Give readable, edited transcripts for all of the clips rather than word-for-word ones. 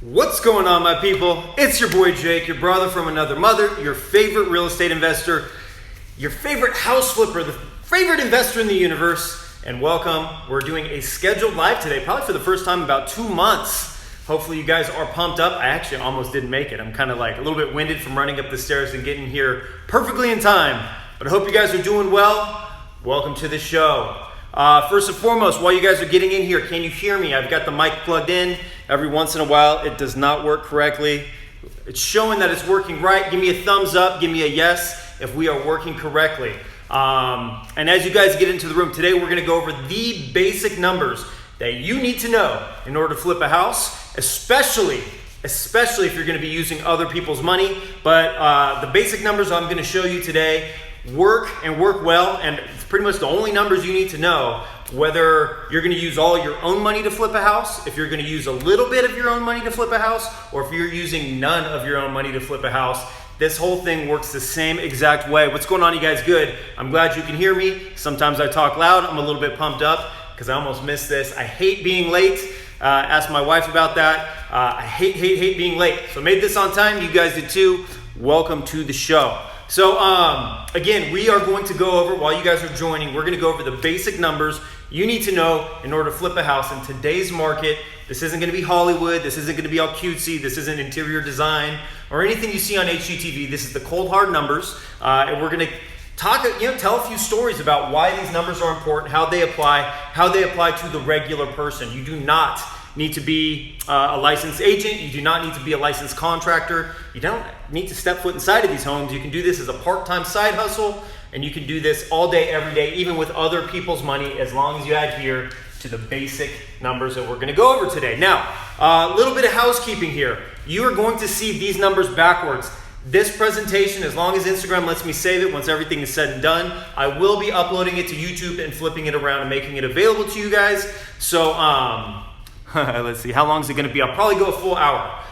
What's going on, my people? It's your boy Jake, your brother from another mother, your favorite real estate investor, your favorite house flipper, the favorite investor in the universe, and welcome. We're doing a scheduled live today, probably for the first time in about 2 months. Hopefully you guys are pumped up. I actually almost didn't make it. I'm kind of like a little bit winded from running up the stairs and getting here perfectly in time. But I hope you guys are doing well. Welcome to the show. First and foremost, while you guys are getting in here, can you hear me? I've got the mic plugged in. Every once in a while, it does not work correctly. It's showing that it's working right. Give me a thumbs up. Give me a yes if we are working correctly. And as you guys get into the room, today we're going to go over the basic numbers that you need to know in order to flip a house, especially if you're going to be using other people's money. But the basic numbers I'm going to show you today work well, and it's pretty much the only numbers you need to know, whether you're going to use all your own money to flip a house, if you're going to use a little bit of your own money to flip a house, or if you're using none of your own money to flip a house. This whole thing works the same exact way. What's going on, you guys? Good. I'm glad you can hear me. Sometimes I talk loud. I'm a little bit pumped up because I almost missed this. I hate being late. Asked my wife about that. I hate being late. So I made this on time. You guys did too. Welcome to the show. So again, we are going to go over, while you guys are joining, we're going to go over the basic numbers you need to know in order to flip a house in today's market. This isn't going to be Hollywood. This isn't going to be all cutesy. This isn't interior design or anything you see on HGTV. This is the cold hard numbers, and we're going to tell a few stories about why these numbers are important, how they apply to the regular person. You do not need to be a licensed agent. You do not need to be a licensed contractor. You don't need to step foot inside of these homes. You can do this as a part-time side hustle, and you can do this all day, every day, even with other people's money, as long as you adhere to the basic numbers that we're going to go over today. Now, a little bit of housekeeping here. You are going to see these numbers backwards. This presentation, as long as Instagram lets me save it once everything is said and done, I will be uploading it to YouTube and flipping it around and making it available to you guys. So, let's see, how long is it going to be? I'll probably go a full hour.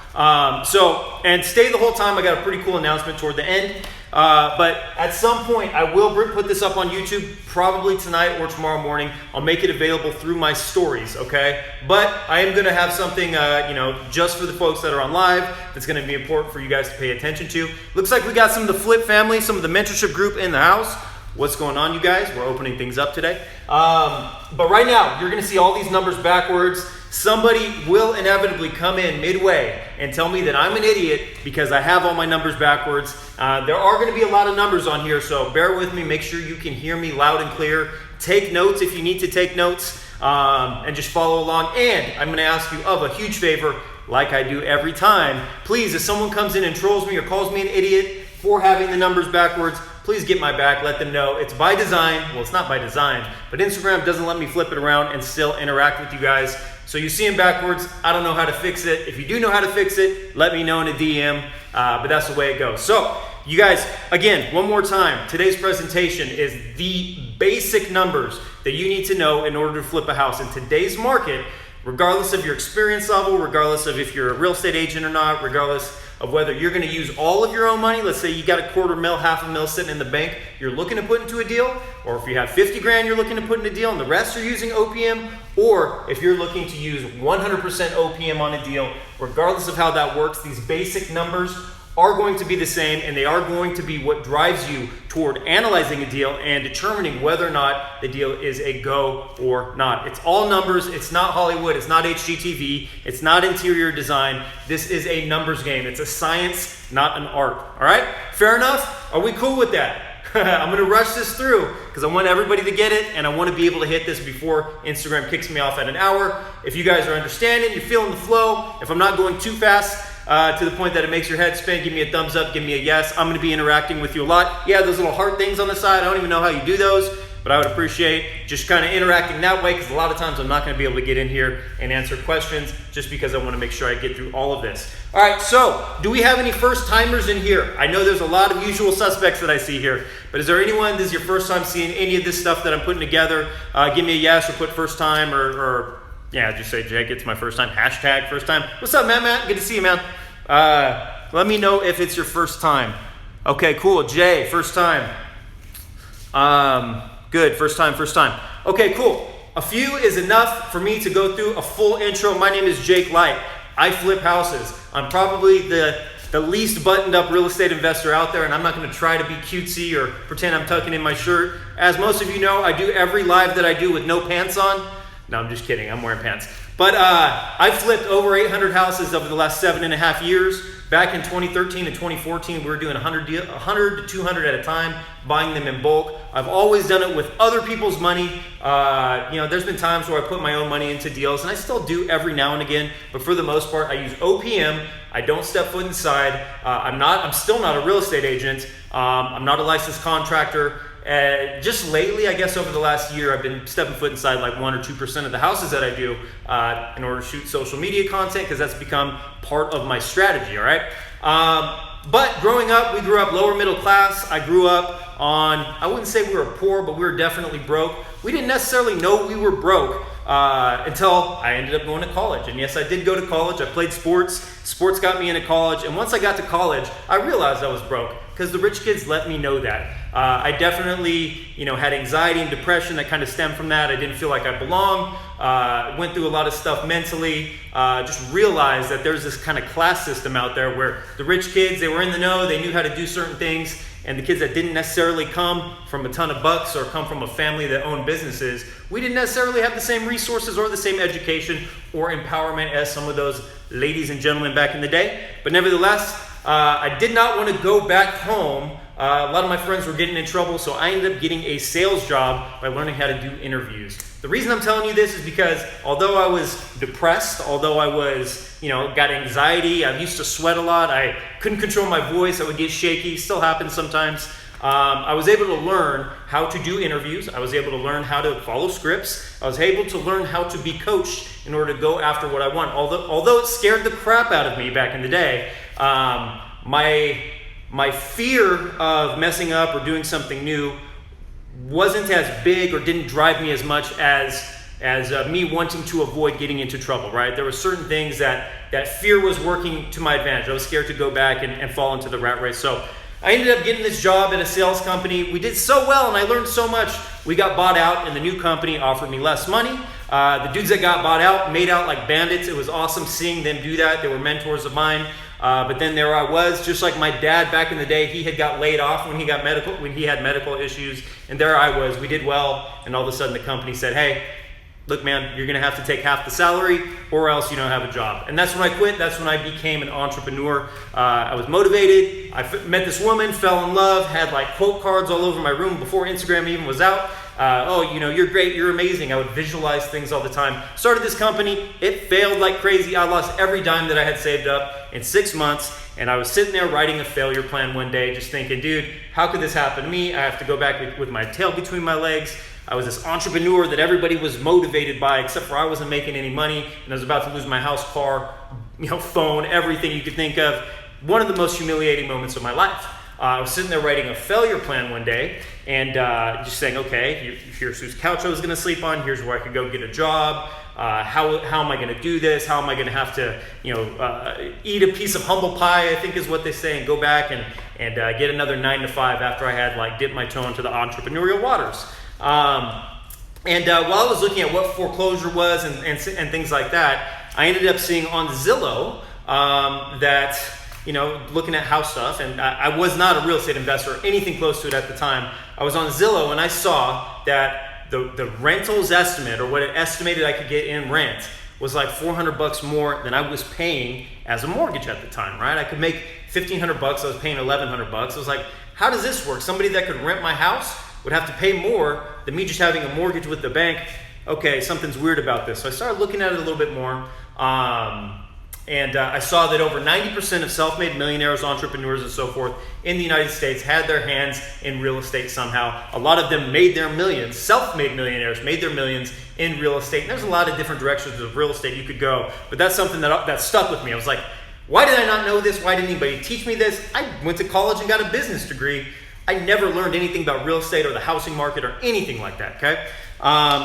And stay the whole time. I got a pretty cool announcement toward the end. But at some point, I will put this up on YouTube, probably tonight or tomorrow morning. I'll make it available through my stories, okay? But I am going to have something, just for the folks that are on live, that's going to be important for you guys to pay attention to. Looks like we got some of the Flip family, some of the mentorship group in the house. What's going on, you guys? We're opening things up today. But right now, you're going to see all these numbers backwards. Somebody will inevitably come in midway and tell me that I'm an idiot because I have all my numbers backwards. There are going to be a lot of numbers on here, so bear with me. Make sure you can hear me loud and clear. Take notes if you need to take notes, and just follow along. And I'm going to ask you of a huge favor, like I do every time. Please, if someone comes in and trolls me or calls me an idiot for having the numbers backwards, please get my back. Let them know it's by design. Well, it's not by design, but Instagram doesn't let me flip it around and still interact with you guys. So you see them backwards. I don't know how to fix it. If you do know how to fix it, let me know in a DM, but that's the way it goes. So you guys, again, one more time, today's presentation is the basic numbers that you need to know in order to flip a house in today's market, regardless of your experience level, regardless of if you're a real estate agent or not, regardless of whether you're going to use all of your own money. Let's say you got $250,000, $500,000 sitting in the bank you're looking to put into a deal, or if you have 50 grand you're looking to put in a deal and the rest are using OPM, or if you're looking to use 100% OPM on a deal. Regardless of how that works, these basic numbers are going to be the same, and they are going to be what drives you toward analyzing a deal and determining whether or not the deal is a go or not. It's all numbers. It's not Hollywood. It's not HGTV. It's not interior design. This is a numbers game. It's a science, not an art. All right? Fair enough? Are we cool with that? I'm going to rush this through because I want everybody to get it, and I want to be able to hit this before Instagram kicks me off at an hour. If you guys are understanding, you're feeling the flow, if I'm not going too fast, to the point that it makes your head spin, give me a thumbs up, give me a yes. I'm going to be interacting with you a lot. Yeah, those little heart things on the side, I don't even know how you do those, but I would appreciate just kind of interacting that way, because a lot of times I'm not going to be able to get in here and answer questions just because I want to make sure I get through all of this. All right, so do we have any first timers in here? I know there's a lot of usual suspects that I see here, but is there anyone, this is your first time seeing any of this stuff that I'm putting together? Give me a yes or put first time, or yeah, just say, Jake, it's my first time. Hashtag first time. What's up, Matt? Good to see you, man. Let me know if it's your first time. Okay, cool. Jay, first time. Good, first time. Okay, cool. A few is enough for me to go through a full intro. My name is Jake Leicht. I flip houses. I'm probably the least buttoned up real estate investor out there, and I'm not going to try to be cutesy or pretend I'm tucking in my shirt. As most of you know, I do every live that I do with no pants on. No, I'm just kidding. I'm wearing pants. But I flipped over 800 houses over the last 7.5 years. Back in 2013 and 2014, we were doing 100 to 200 at a time, buying them in bulk. I've always done it with other people's money. There's been times where I put my own money into deals, and I still do every now and again. But for the most part, I use OPM. I don't step foot inside. I'm still not a real estate agent. I'm not a licensed contractor. Just lately, I guess over the last year, I've been stepping foot inside like 1 or 2% of the houses that I do in order to shoot social media content, because that's become part of my strategy, all right? But growing up, we grew up lower middle class. I grew up on, I wouldn't say we were poor, but we were definitely broke. We didn't necessarily know we were broke until I ended up going to college. And yes, I did go to college. I played sports. Sports got me into college. And once I got to college, I realized I was broke because the rich kids let me know that. I definitely, had anxiety and depression that kind of stemmed from that. I didn't feel like I belonged. Went through a lot of stuff mentally. Just realized that there's this kind of class system out there where the rich kids, they were in the know, they knew how to do certain things. And the kids that didn't necessarily come from a ton of bucks or come from a family that owned businesses, we didn't necessarily have the same resources or the same education or empowerment as some of those ladies and gentlemen back in the day. But nevertheless, I did not want to go back home. A lot of my friends were getting in trouble, so I ended up getting a sales job by learning how to do interviews. The reason I'm telling you this is because although I was depressed, although I was, got anxiety, I used to sweat a lot, I couldn't control my voice, I would get shaky, still happens sometimes. I was able to learn how to do interviews. I was able to learn how to follow scripts. I was able to learn how to be coached in order to go after what I want. Although it scared the crap out of me back in the day, my fear of messing up or doing something new wasn't as big or didn't drive me as much as me wanting to avoid getting into trouble, right? There were certain things that fear was working to my advantage. I was scared to go back and fall into the rat race. So I ended up getting this job at a sales company. We did so well and I learned so much. We got bought out and the new company offered me less money. The dudes that got bought out made out like bandits. It was awesome seeing them do that. They were mentors of mine. But then there I was, just like my dad back in the day. He had got laid off when he had medical issues, and there I was. We did well, and all of a sudden the company said, "Hey, look, man, you're going to have to take half the salary, or else you don't have a job." And that's when I quit. That's when I became an entrepreneur. I was motivated. I met this woman, fell in love, had like quote cards all over my room before Instagram even was out. You're great, you're amazing. I would visualize things all the time. Started this company. It failed like crazy. I lost every dime that I had saved up in 6 months. And I was sitting there writing a failure plan one day, just thinking, dude, how could this happen to me? I have to go back with my tail between my legs. I was this entrepreneur that everybody was motivated by, except for I wasn't making any money. And I was about to lose my house, car, phone, everything you could think of. One of the most humiliating moments of my life. I was sitting there writing a failure plan one day and just saying, okay, here's whose couch I was going to sleep on. Here's where I could go get a job. How am I going to do this? How am I going to have to, eat a piece of humble pie, I think is what they say, and go back and get another 9 to 5 after I had dipped my toe into the entrepreneurial waters. While I was looking at what foreclosure was and things like that, I ended up seeing on Zillow that looking at house stuff, and I was not a real estate investor or anything close to it at the time. I was on Zillow and I saw that the rentals estimate, or what it estimated I could get in rent, was like $400 more than I was paying as a mortgage at the time, right? I could make $1,500, I was paying $1,100. I was like, how does this work? Somebody that could rent my house would have to pay more than me just having a mortgage with the bank. Okay, something's weird about this. So I started looking at it a little bit more. I saw that over 90% of self-made millionaires, entrepreneurs, and so forth in the United States had their hands in real estate somehow. A lot of them made their millions. Self-made millionaires made their millions in real estate. And there's a lot of different directions of real estate you could go. But that's something that stuck with me. I was like, why did I not know this? Why didn't anybody teach me this? I went to college and got a business degree. I never learned anything about real estate or the housing market or anything like that, okay?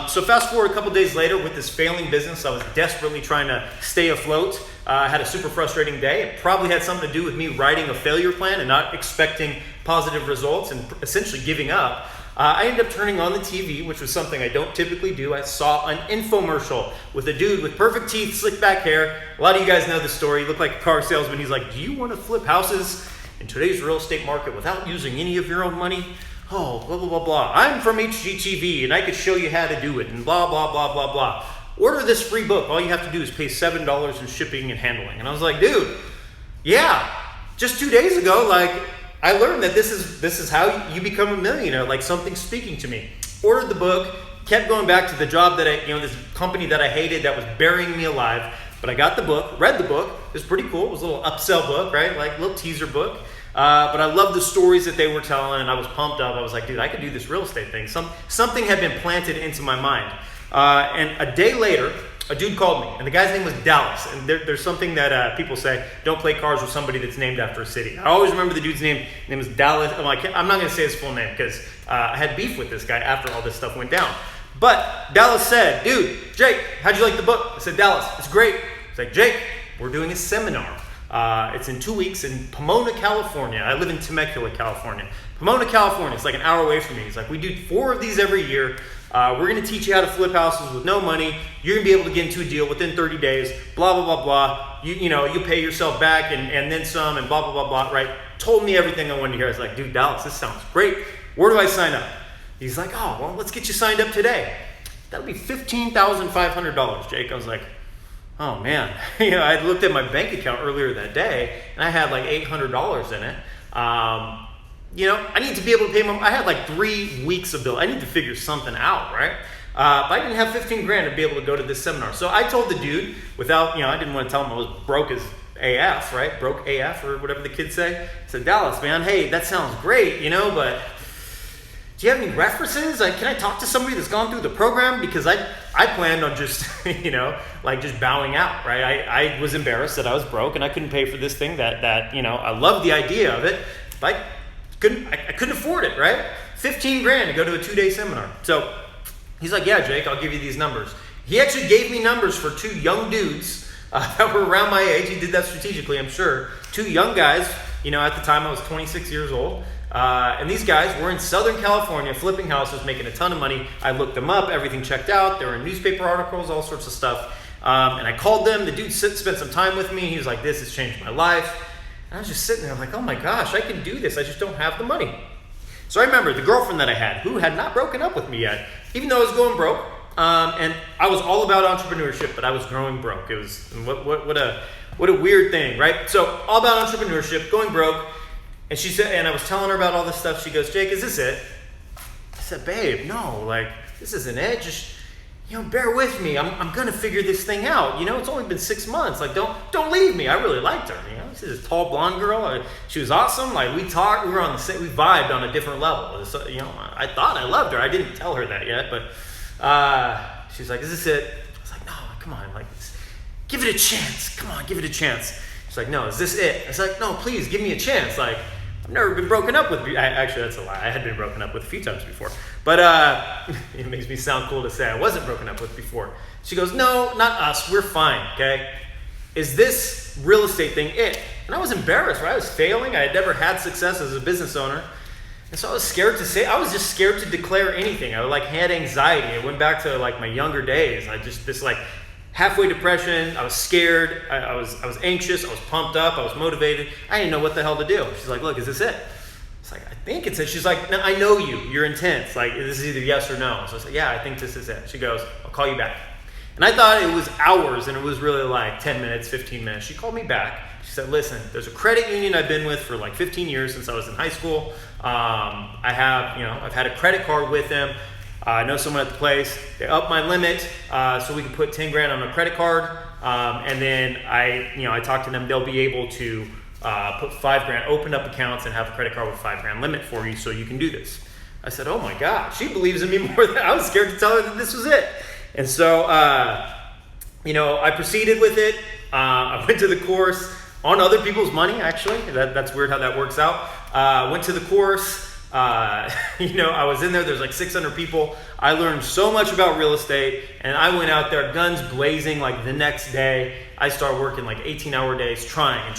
So fast forward a couple days later with this failing business, I was desperately trying to stay afloat. I had a super frustrating day. It probably had something to do with me writing a failure plan and not expecting positive results and essentially giving up. I ended up turning on the TV, which was something I don't typically do. I saw an infomercial with a dude with perfect teeth, slick back hair. A lot of you guys know the story. He looked like a car salesman. He's like, do you want to flip houses in today's real estate market without using any of your own money? Oh, blah, blah, blah, blah. I'm from HGTV, and I could show you how to do it, and blah, blah, blah, blah, blah. Order this free book. All you have to do is pay $7 in shipping and handling. And I was like, dude, yeah, just 2 days ago, like, I learned that this is how you become a millionaire, like something speaking to me. Ordered the book, kept going back to the job that this company that I hated that was burying me alive. But I got the book, read the book. It was pretty cool. It was a little upsell book, right? Like a little teaser book. But I loved the stories that they were telling, and I was pumped up. I was like, dude, I could do this real estate thing. Something had been planted into my mind. And a day later, a dude called me, and the guy's name was Dallas. And there's something that people say, don't play cards with somebody that's named after a city. I always remember the dude's name. His name was Dallas. I'm not going to say his full name because I had beef with this guy after all this stuff went down. But Dallas said, dude, Jake, how'd you like the book? I said, Dallas, it's great. He's like, Jake, we're doing a seminar. It's in 2 weeks in Pomona, California. I live in Temecula, California. Pomona, California, it's like an hour away from me. He's like, we do 4 of these every year. We're going to teach you how to flip houses with no money. You're going to be able to get into a deal within 30 days, blah, blah, blah, blah. You pay yourself back and then some and blah, blah, blah, blah, right? Told me everything I wanted to hear. I was like, dude, Dallas, this sounds great. Where do I sign up? He's like, oh, well, let's get you signed up today. That'll be $15,500, Jake. I was like, oh, man. I looked at my bank account earlier that day, and I had like $800 in it. I need to be able to pay I had like 3 weeks of bill. I need to figure something out, right? But I didn't have 15 grand to be able to go to this seminar. So I told the dude without, I didn't want to tell him I was broke as AF, right? Broke AF or whatever the kids say. I said, Dallas, man, hey, that sounds great, but do you have any references? Like, can I talk to somebody that's gone through the program? Because I planned on just, just bowing out, right? I was embarrassed that I was broke and I couldn't pay for this thing that I loved the idea of it, but I couldn't afford it, right? 15 grand to go to a 2-day seminar. So he's like, yeah, Jake, I'll give you these numbers. He actually gave me numbers for 2 young dudes that were around my age. He did that strategically, I'm sure. 2 young guys, at the time I was 26 years old. And these guys were in Southern California flipping houses, making a ton of money. I looked them up, everything checked out. There were newspaper articles, all sorts of stuff. And I called them. The dude spent some time with me. He was like, this has changed my life. And I was just sitting there like, oh my gosh, I can do this. I just don't have the money. So I remember the girlfriend that I had, who had not broken up with me yet, even though I was going broke. And I was all about entrepreneurship, but I was growing broke. It was, what a weird thing, right? So all about entrepreneurship, going broke. And she said, and I was telling her about all this stuff. She goes, Jake, is this it? I said, babe, no, this isn't it. Just, bear with me. I'm gonna figure this thing out. It's only been 6 months. Like, don't leave me. I really liked her. She's this tall blonde girl. She was awesome. Like, we talked. We were on the same. We vibed on a different level. So, I thought I loved her. I didn't tell her that yet, but she's like, is this it? I was like, no, come on, give it a chance. Come on, give it a chance. She's like, no, is this it? I was like, no, please give me a chance. Like, I've never been broken up with. Actually, that's a lie. I had been broken up with a few times before. But it makes me sound cool to say I wasn't broken up with before. She goes, no, not us. We're fine, okay? Is this real estate thing it? And I was embarrassed, right? I was failing. I had never had success as a business owner. And so I was scared to say, I was just scared to declare anything. I had anxiety. I went back to my younger days. Halfway depression. I was scared. I was anxious. I was pumped up. I was motivated. I didn't know what the hell to do. She's like, look, is this it? It's like, I think it's it. She's like, no, I know you. You're intense. Like, this is either yes or no. So I said, yeah, I think this is it. She goes, I'll call you back. And I thought it was hours, and it was really 10 minutes, 15 minutes. She called me back. She said, listen, there's a credit union I've been with for 15 years since I was in high school. I've had a credit card with them. I know someone at the place. They upped my limit so we could put 10 grand on a credit card. And then I talked to them. They'll be able to put 5 grand, open up accounts and have a credit card with 5 grand limit for you so you can do this. I said, oh my God, she believes in me more than I was scared to tell her that this was it. And so, I proceeded with it. I went to the course on other people's money, actually. That's weird how that works out. Went to the course. I was in there. There's 600 people. I learned so much about real estate, and I went out there, guns blazing. The next day, I started working 18-hour days, trying,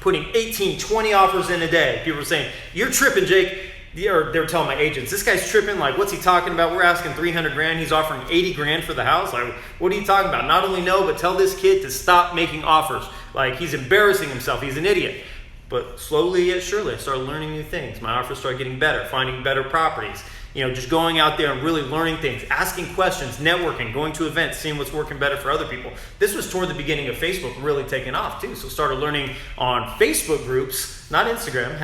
putting 18, 20 offers in a day. People were saying, "You're tripping, Jake. they were telling my agents, this guy's tripping. Like, what's he talking about? We're asking 300 grand. He's offering 80 grand for the house. Like, what are you talking about? Not only no, but tell this kid to stop making offers. Like, he's embarrassing himself. He's an idiot. But slowly yet surely, I started learning new things. My offers started getting better, finding better properties. Just going out there and really learning things, asking questions, networking, going to events, seeing what's working better for other people. This was toward the beginning of Facebook really taking off too. So started learning on Facebook groups, not Instagram.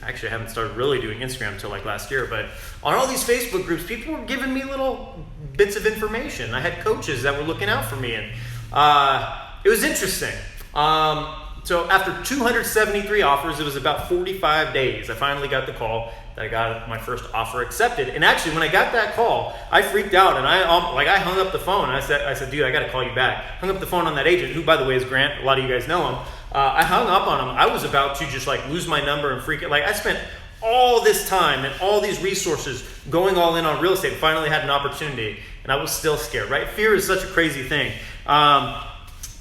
Actually, I haven't started really doing Instagram until like last year. But on all these Facebook groups, people were giving me little bits of information. I had coaches that were looking out for me, and it was interesting. So after 273 offers, it was about 45 days, I finally got the call that I got my first offer accepted. And actually, when I got that call, I freaked out, and I hung up the phone. And I said, dude, I got to call you back. Hung up the phone on that agent, who, by the way, is Grant. A lot of you guys know him. I hung up on him. I was about to just like lose my number and freak out. Like, I spent all this time and all these resources going all in on real estate. Finally had an opportunity, and I was still scared, right? Fear is such a crazy thing.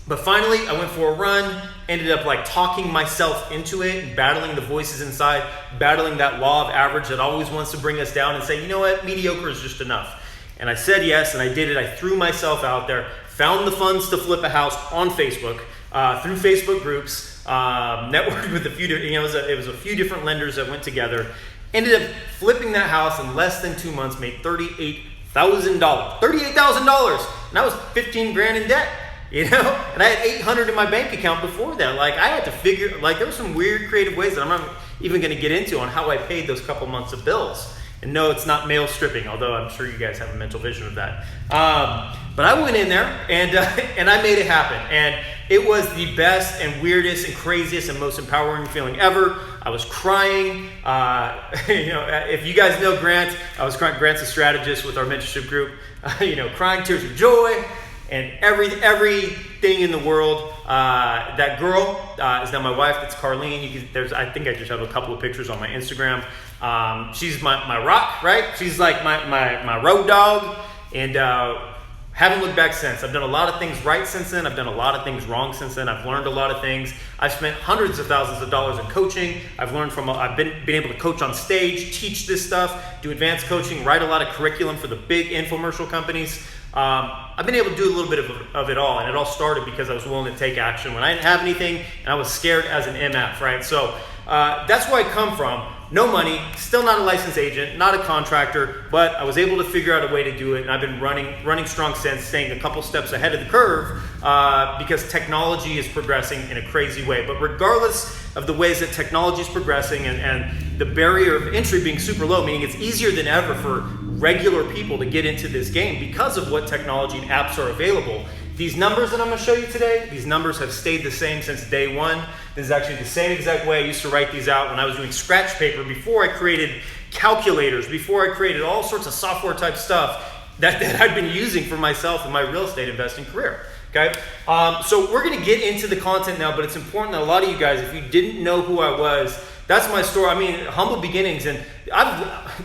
But finally, I went for a run, ended up like talking myself into it, battling the voices inside, battling that law of average that always wants to bring us down and say, you know what, mediocre is just enough. And I said yes, and I did it. I threw myself out there, found the funds to flip a house on Facebook, through Facebook groups, networked with a few different, it was a few different lenders that went together, ended up flipping that house in less than 2 months, made $38,000. $38,000, and I was 15 grand in debt. And I had 800 in my bank account before that. Like, I had to figure, like, there were some weird creative ways that I'm not even going to get into on how I paid those couple months of bills. And no, it's not mail stripping, although I'm sure you guys have a mental vision of that. But I went in there and I made it happen. And it was the best and weirdest and craziest and most empowering feeling ever. I was crying. If you guys know Grant, I was crying. Grant's a strategist with our mentorship group. Crying tears of joy. And everything in the world. That girl is now my wife. That's Carlene. I think I just have a couple of pictures on my Instagram. She's my rock, right? She's like my road dog, and haven't looked back since. I've done a lot of things right since then. I've done a lot of things wrong since then. I've learned a lot of things. I've spent hundreds of thousands of dollars in coaching. I've been able to coach on stage, teach this stuff, do advanced coaching, write a lot of curriculum for the big infomercial companies. I've been able to do a little bit of it all, and it all started because I was willing to take action when I didn't have anything, and I was scared as an MF, right? So that's where I come from. No money, still not a licensed agent, not a contractor, but I was able to figure out a way to do it, and I've been running strong since, staying a couple steps ahead of the curve because technology is progressing in a crazy way. But regardless of the ways that technology is progressing and the barrier of entry being super low, meaning it's easier than ever for regular people to get into this game because of what technology and apps are available. These numbers that I'm going to show you today, these numbers have stayed the same since day one. This is actually the same exact way I used to write these out when I was doing scratch paper, before I created calculators, before I created all sorts of software type stuff that I'd been using for myself in my real estate investing career. Okay, so we're going to get into the content now, but it's important that a lot of you guys, if you didn't know who I was, that's my story. I mean, humble beginnings. And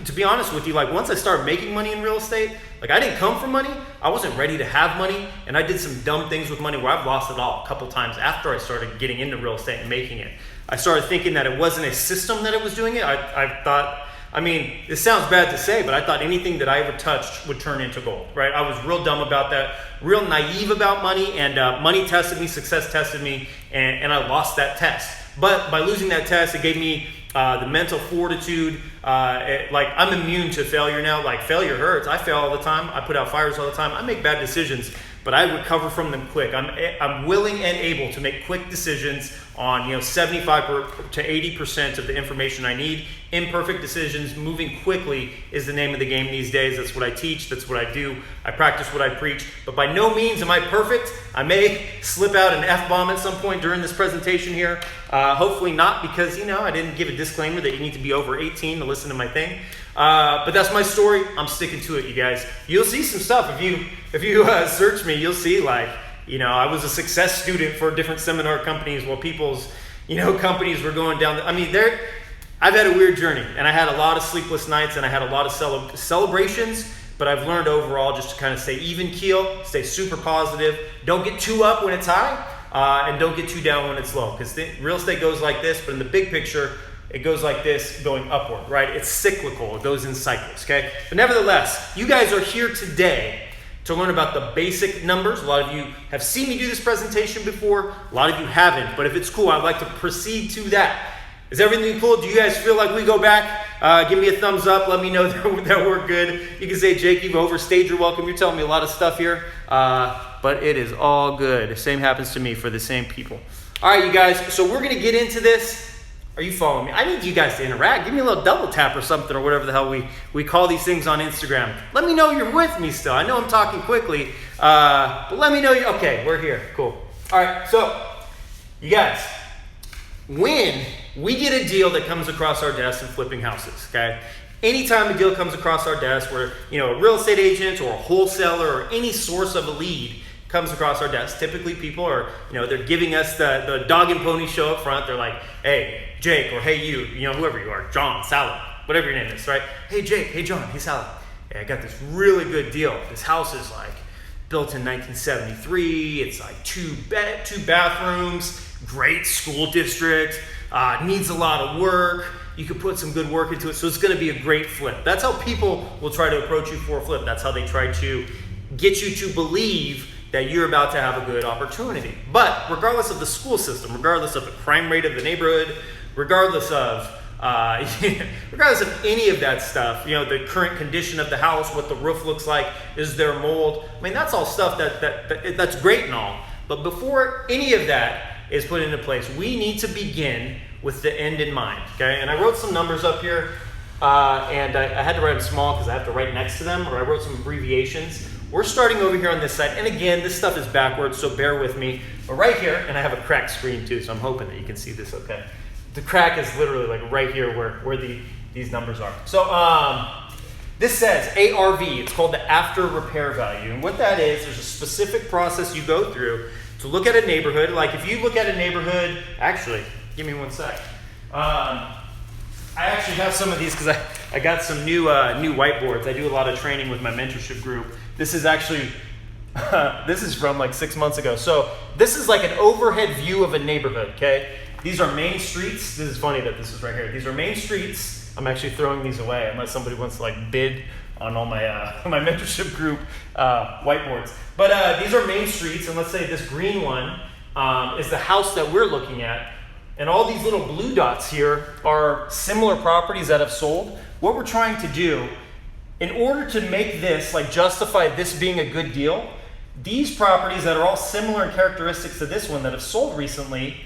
to be honest with you, like, once I started making money in real estate, like, I didn't come from money. I wasn't ready to have money. And I did some dumb things with money where I've lost it all a couple times after I started getting into real estate and making it. I started thinking that it wasn't a system that it was doing it. I thought, I mean, this sounds bad to say, but I thought anything that I ever touched would turn into gold, right? I was real dumb about that, real naive about money, and money tested me, success tested me, and I lost that test. But by losing that test, it gave me the mental fortitude. Like, I'm immune to failure now. Like, failure hurts. I fail all the time. I put out fires all the time. I make bad decisions, but I recover from them quick. I'm willing and able to make quick decisions on 75 to 80% of the information I need. Imperfect decisions, moving quickly is the name of the game these days. That's what I teach. That's what I do. I practice what I preach. But by no means am I perfect. I may slip out an F-bomb at some point during this presentation here. Hopefully not, because I didn't give a disclaimer that you need to be over 18 to listen to my thing. But that's my story. I'm sticking to it, you guys. You'll see some stuff. If you search me, you'll see, like, I was a success student for different seminar companies while people's, companies were going down. I've had a weird journey, and I had a lot of sleepless nights, and I had a lot of celebrations, but I've learned overall just to kind of stay even keel, stay super positive. Don't get too up when it's high, and don't get too down when it's low, because real estate goes like this, but in the big picture, it goes like this going upward, right? It's cyclical. It goes in cycles, okay? But nevertheless, you guys are here today to learn about the basic numbers. A lot of you have seen me do this presentation before. A lot of you haven't, but if it's cool, I'd like to proceed to that. Is everything cool? Do you guys feel like we go back? Give me a thumbs up. Let me know that we're good. You can say, Jake, you've overstayed your welcome. You're telling me a lot of stuff here, but it is all good. The same happens to me for the same people. All right, you guys, so we're going to get into this. Are you following me? I need you guys to interact. Give me a little double tap or something or whatever the hell we call these things on Instagram. Let me know you're with me still. I know I'm talking quickly, but let me know you. Okay, we're here. Cool. All right, so you guys, when we get a deal that comes across our desk in flipping houses, okay? Anytime a deal comes across our desk where, a real estate agent or a wholesaler or any source of a lead comes across our desk, typically people are, they're giving us the dog and pony show up front. They're like, hey, Jake, or hey, you, whoever you are, John, Sally, whatever your name is, right? Hey, Jake, hey, John, hey, Sally. Hey, I got this really good deal. This house is like built in 1973. It's like two bathrooms, great school district, needs a lot of work. You could put some good work into it. So it's going to be a great flip. That's how people will try to approach you for a flip. That's how they try to get you to believe that you're about to have a good opportunity. But regardless of the school system, regardless of the crime rate of the neighborhood, regardless of any of that stuff, the current condition of the house, what the roof looks like, is there mold? I mean, that's all stuff that's great and all. But before any of that is put into place, we need to begin with the end in mind, okay? And I wrote some numbers up here, and I had to write them small because I have to write next to them, or I wrote some abbreviations. We're starting over here on this side, and again, this stuff is backwards, so bear with me. But right here, and I have a cracked screen too, so I'm hoping that you can see this okay. The crack is literally like right here where these numbers are. So this says ARV, it's called the after repair value. And what that is, there's a specific process you go through to look at a neighborhood. Like if you look at a neighborhood, actually, give me one sec. I actually have some of these because I got some new whiteboards. I do a lot of training with my mentorship group. This is actually, this is from like 6 months ago. So this is like an overhead view of a neighborhood, okay? These are main streets. This is funny that this is right here. These are main streets. I'm actually throwing these away unless somebody wants to like bid on all my my mentorship group whiteboards. But these are main streets, and let's say this green one is the house that we're looking at. And all these little blue dots here are similar properties that have sold. What we're trying to do, in order to make this, like justify this being a good deal, these properties that are all similar in characteristics to this one that have sold recently,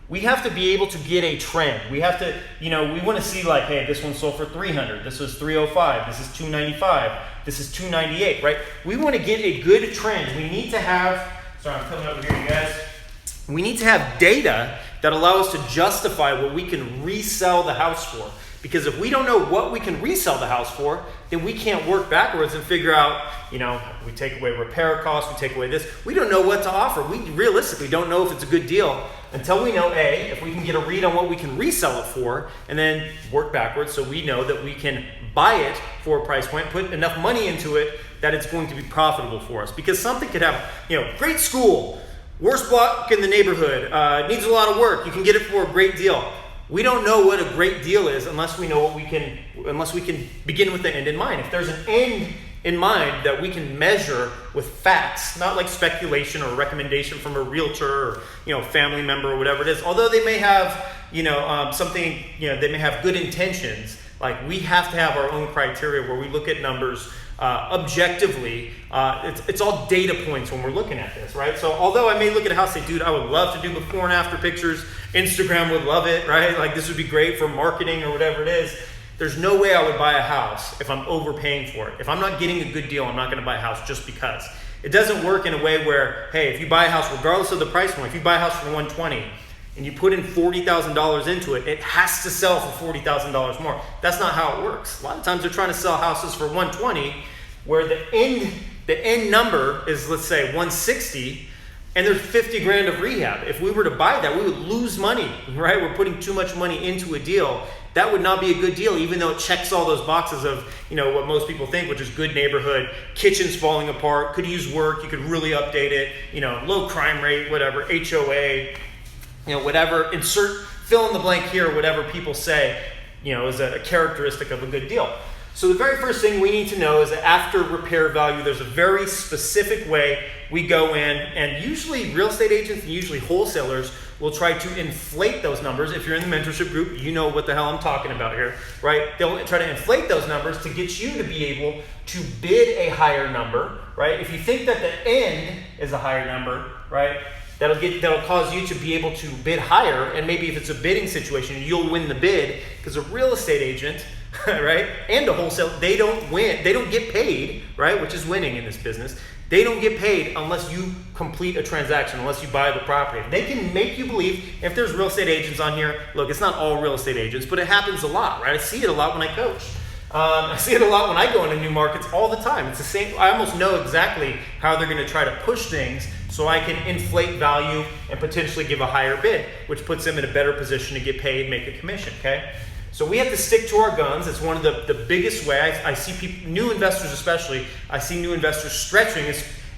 we have to be able to get a trend. We have to, we want to see like, hey, this one sold for 300. This was 305. This is 295. This is 298, right? We want to get a good trend. We need to have, sorry, I'm coming over here, you guys. We need to have data that allow us to justify what we can resell the house for. Because if we don't know what we can resell the house for, then we can't work backwards and figure out, we take away repair costs, we take away this. We don't know what to offer. We realistically don't know if it's a good deal until we know, A, if we can get a read on what we can resell it for, and then work backwards so we know that we can buy it for a price point, put enough money into it that it's going to be profitable for us. Because something could have, great school, worst block in the neighborhood, needs a lot of work, you can get it for a great deal. We don't know what a great deal is unless we know unless we can begin with the end in mind. If there's an end in mind that we can measure with facts, not like speculation or recommendation from a realtor or family member or whatever it is. Although they may have something, they may have good intentions. Like we have to have our own criteria where we look at numbers objectively. It's all data points when we're looking at this, right? So although I may look at a house and say, dude, I would love to do before and after pictures. Instagram would love it, right? Like this would be great for marketing or whatever it is. There's no way I would buy a house if I'm overpaying for it. If I'm not getting a good deal, I'm not going to buy a house just because. It doesn't work in a way where, hey, if you buy a house, regardless of the price point, if you buy a house for $120 and you put in $40,000 into it, it has to sell for $40,000 more. That's not how it works. A lot of times they're trying to sell houses for $120 where the end number is, let's say, $160 and there's $50,000 of rehab. If we were to buy that, we would lose money, right? We're putting too much money into a deal. That would not be a good deal, even though it checks all those boxes of, what most people think, which is good neighborhood, kitchen's falling apart, could use work, you could really update it, low crime rate, whatever, HOA, whatever, insert fill in the blank here, whatever people say, is a characteristic of a good deal. So the very first thing we need to know is that after repair value, there's a very specific way we go in, and usually real estate agents and usually wholesalers will try to inflate those numbers. If you're in the mentorship group, you know what the hell I'm talking about here, right? They'll try to inflate those numbers to get you to be able to bid a higher number, right? If you think that the end is a higher number, right, that'll cause you to be able to bid higher, and maybe if it's a bidding situation, you'll win the bid, because a real estate agent, right, and a wholesale, they don't get paid, right, which is winning in this business. They don't get paid unless you complete a transaction, unless you buy the property. They can make you believe, if there's real estate agents on here, look, it's not all real estate agents, but it happens a lot, right? I see it a lot when I coach. I see it a lot when I go into new markets all the time. It's the same. I almost know exactly how they're going to try to push things so I can inflate value and potentially give a higher bid, which puts them in a better position to get paid, make a commission, okay? So we have to stick to our guns. It's one of the biggest ways. I see people, new investors especially, I see new investors stretching,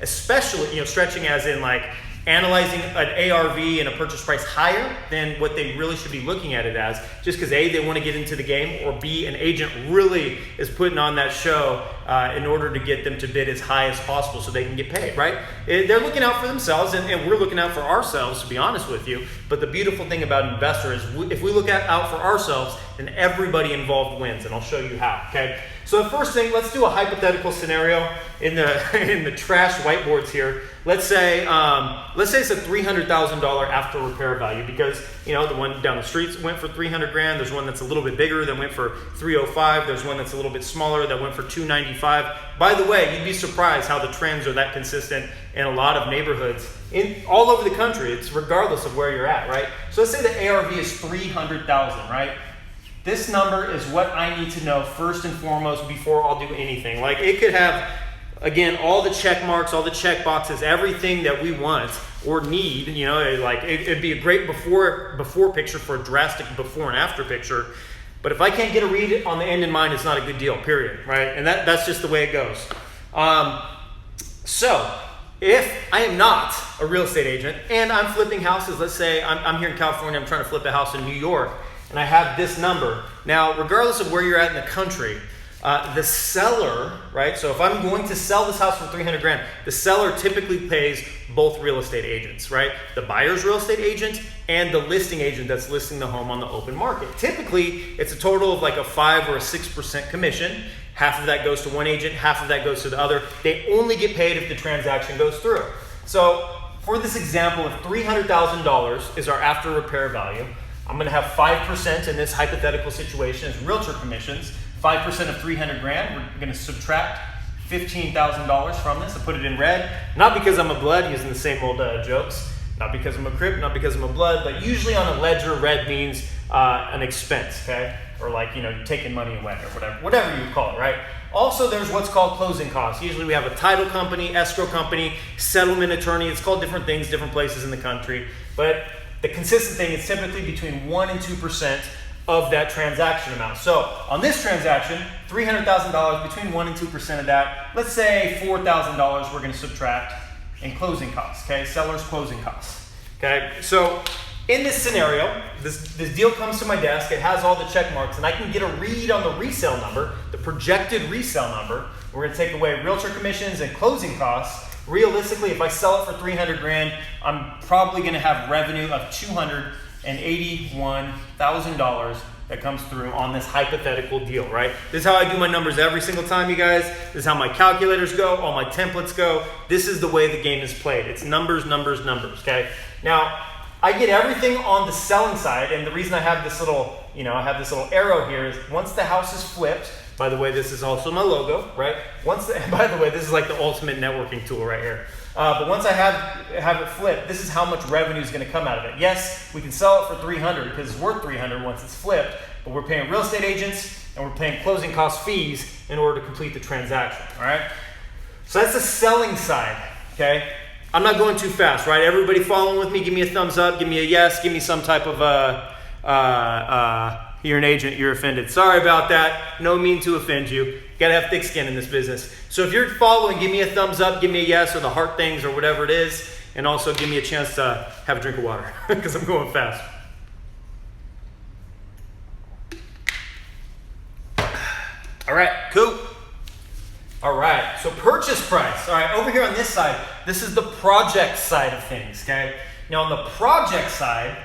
especially, stretching as in like analyzing an ARV and a purchase price higher than what they really should be looking at it as, just because A, they want to get into the game, or B, an agent really is putting on that show in order to get them to bid as high as possible so they can get paid, right? They're looking out for themselves, and we're looking out for ourselves, to be honest with you. But the beautiful thing about an investor is if we look out for ourselves, then everybody involved wins, and I'll show you how, okay? So the first thing, let's do a hypothetical scenario in the trash whiteboards here. Let's say it's a $300,000 after repair value, because the one down the street went for 300 grand. There's one that's a little bit bigger that went for 305. There's one that's a little bit smaller that went for 295. By the way, you'd be surprised how the trends are that consistent in a lot of neighborhoods all over the country. It's regardless of where you're at, right? So let's say the ARV is 300,000, right? This number is what I need to know first and foremost before I'll do anything. Like, it could have, again, all the check marks, all the check boxes, everything that we want or need. It'd be a great before picture for a drastic before and after picture. But if I can't get a read on the end in mind, it's not a good deal, period, right? And that's just the way it goes. So if I am not a real estate agent and I'm flipping houses, let's say I'm here in California, I'm trying to flip a house in New York, and I have this number. Now, regardless of where you're at in the country, the seller, right? So if I'm going to sell this house for 300 grand, the seller typically pays both real estate agents, right? The buyer's real estate agent and the listing agent that's listing the home on the open market. Typically, it's a total of like a 5 or a 6% commission. Half of that goes to one agent, half of that goes to the other. They only get paid if the transaction goes through. So for this example, if $300,000 is our after repair value, I'm going to have 5% in this hypothetical situation as realtor commissions. 5% of 300 grand, we're going to subtract $15,000 from this. I put it in red, not because I'm a blood, using the same old jokes, not because I'm a crip, not because I'm a blood, but usually on a ledger, red means an expense, okay? Or like, taking money away or whatever you call it, right? Also, there's what's called closing costs. Usually we have a title company, escrow company, settlement attorney. It's called different things, different places in the country. But the consistent thing is typically between 1% and 2% of that transaction amount. So on this transaction, $300,000, between 1% and 2% of that, let's say $4,000 we're going to subtract in closing costs, okay? Seller's closing costs, okay? So in this scenario, this deal comes to my desk, it has all the check marks, and I can get a read on the resale number, the projected resale number. We're going to take away realtor commissions and closing costs. Realistically, if I sell it for 300 grand, I'm probably going to have revenue of $281,000 that comes through on this hypothetical deal, right? This is how I do my numbers every single time, you guys. This is how my calculators go, all my templates go. This is the way the game is played. It's numbers, numbers, numbers, okay? Now, I get everything on the selling side, and the reason I have this little, arrow here is once the house is flipped. By the way, this is also my logo, right? By the way, this is like the ultimate networking tool right here. But once I have it flipped, this is how much revenue is going to come out of it. Yes, we can sell it for 300 because it's worth 300 once it's flipped, but we're paying real estate agents and we're paying closing cost fees in order to complete the transaction, all right? So that's the selling side, okay? I'm not going too fast, right? Everybody following with me? Give me a thumbs up, give me a yes, give me some type of you're an agent, you're offended. Sorry about that. No mean to offend you. You gotta have thick skin in this business. So if you're following, give me a thumbs up, give me a yes, or the heart things, or whatever it is, and also give me a chance to have a drink of water because I'm going fast. All right, cool. All right, so purchase price. All right, over here on this side, this is the project side of things, okay? Now on the project side,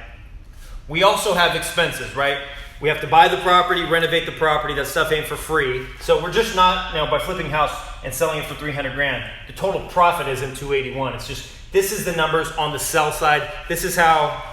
we also have expenses, right? We have to buy the property, renovate the property. That stuff ain't for free. So we're just not, by flipping house and selling it for 300 grand, the total profit isn't 281. It's just, this is the numbers on the sell side. This is how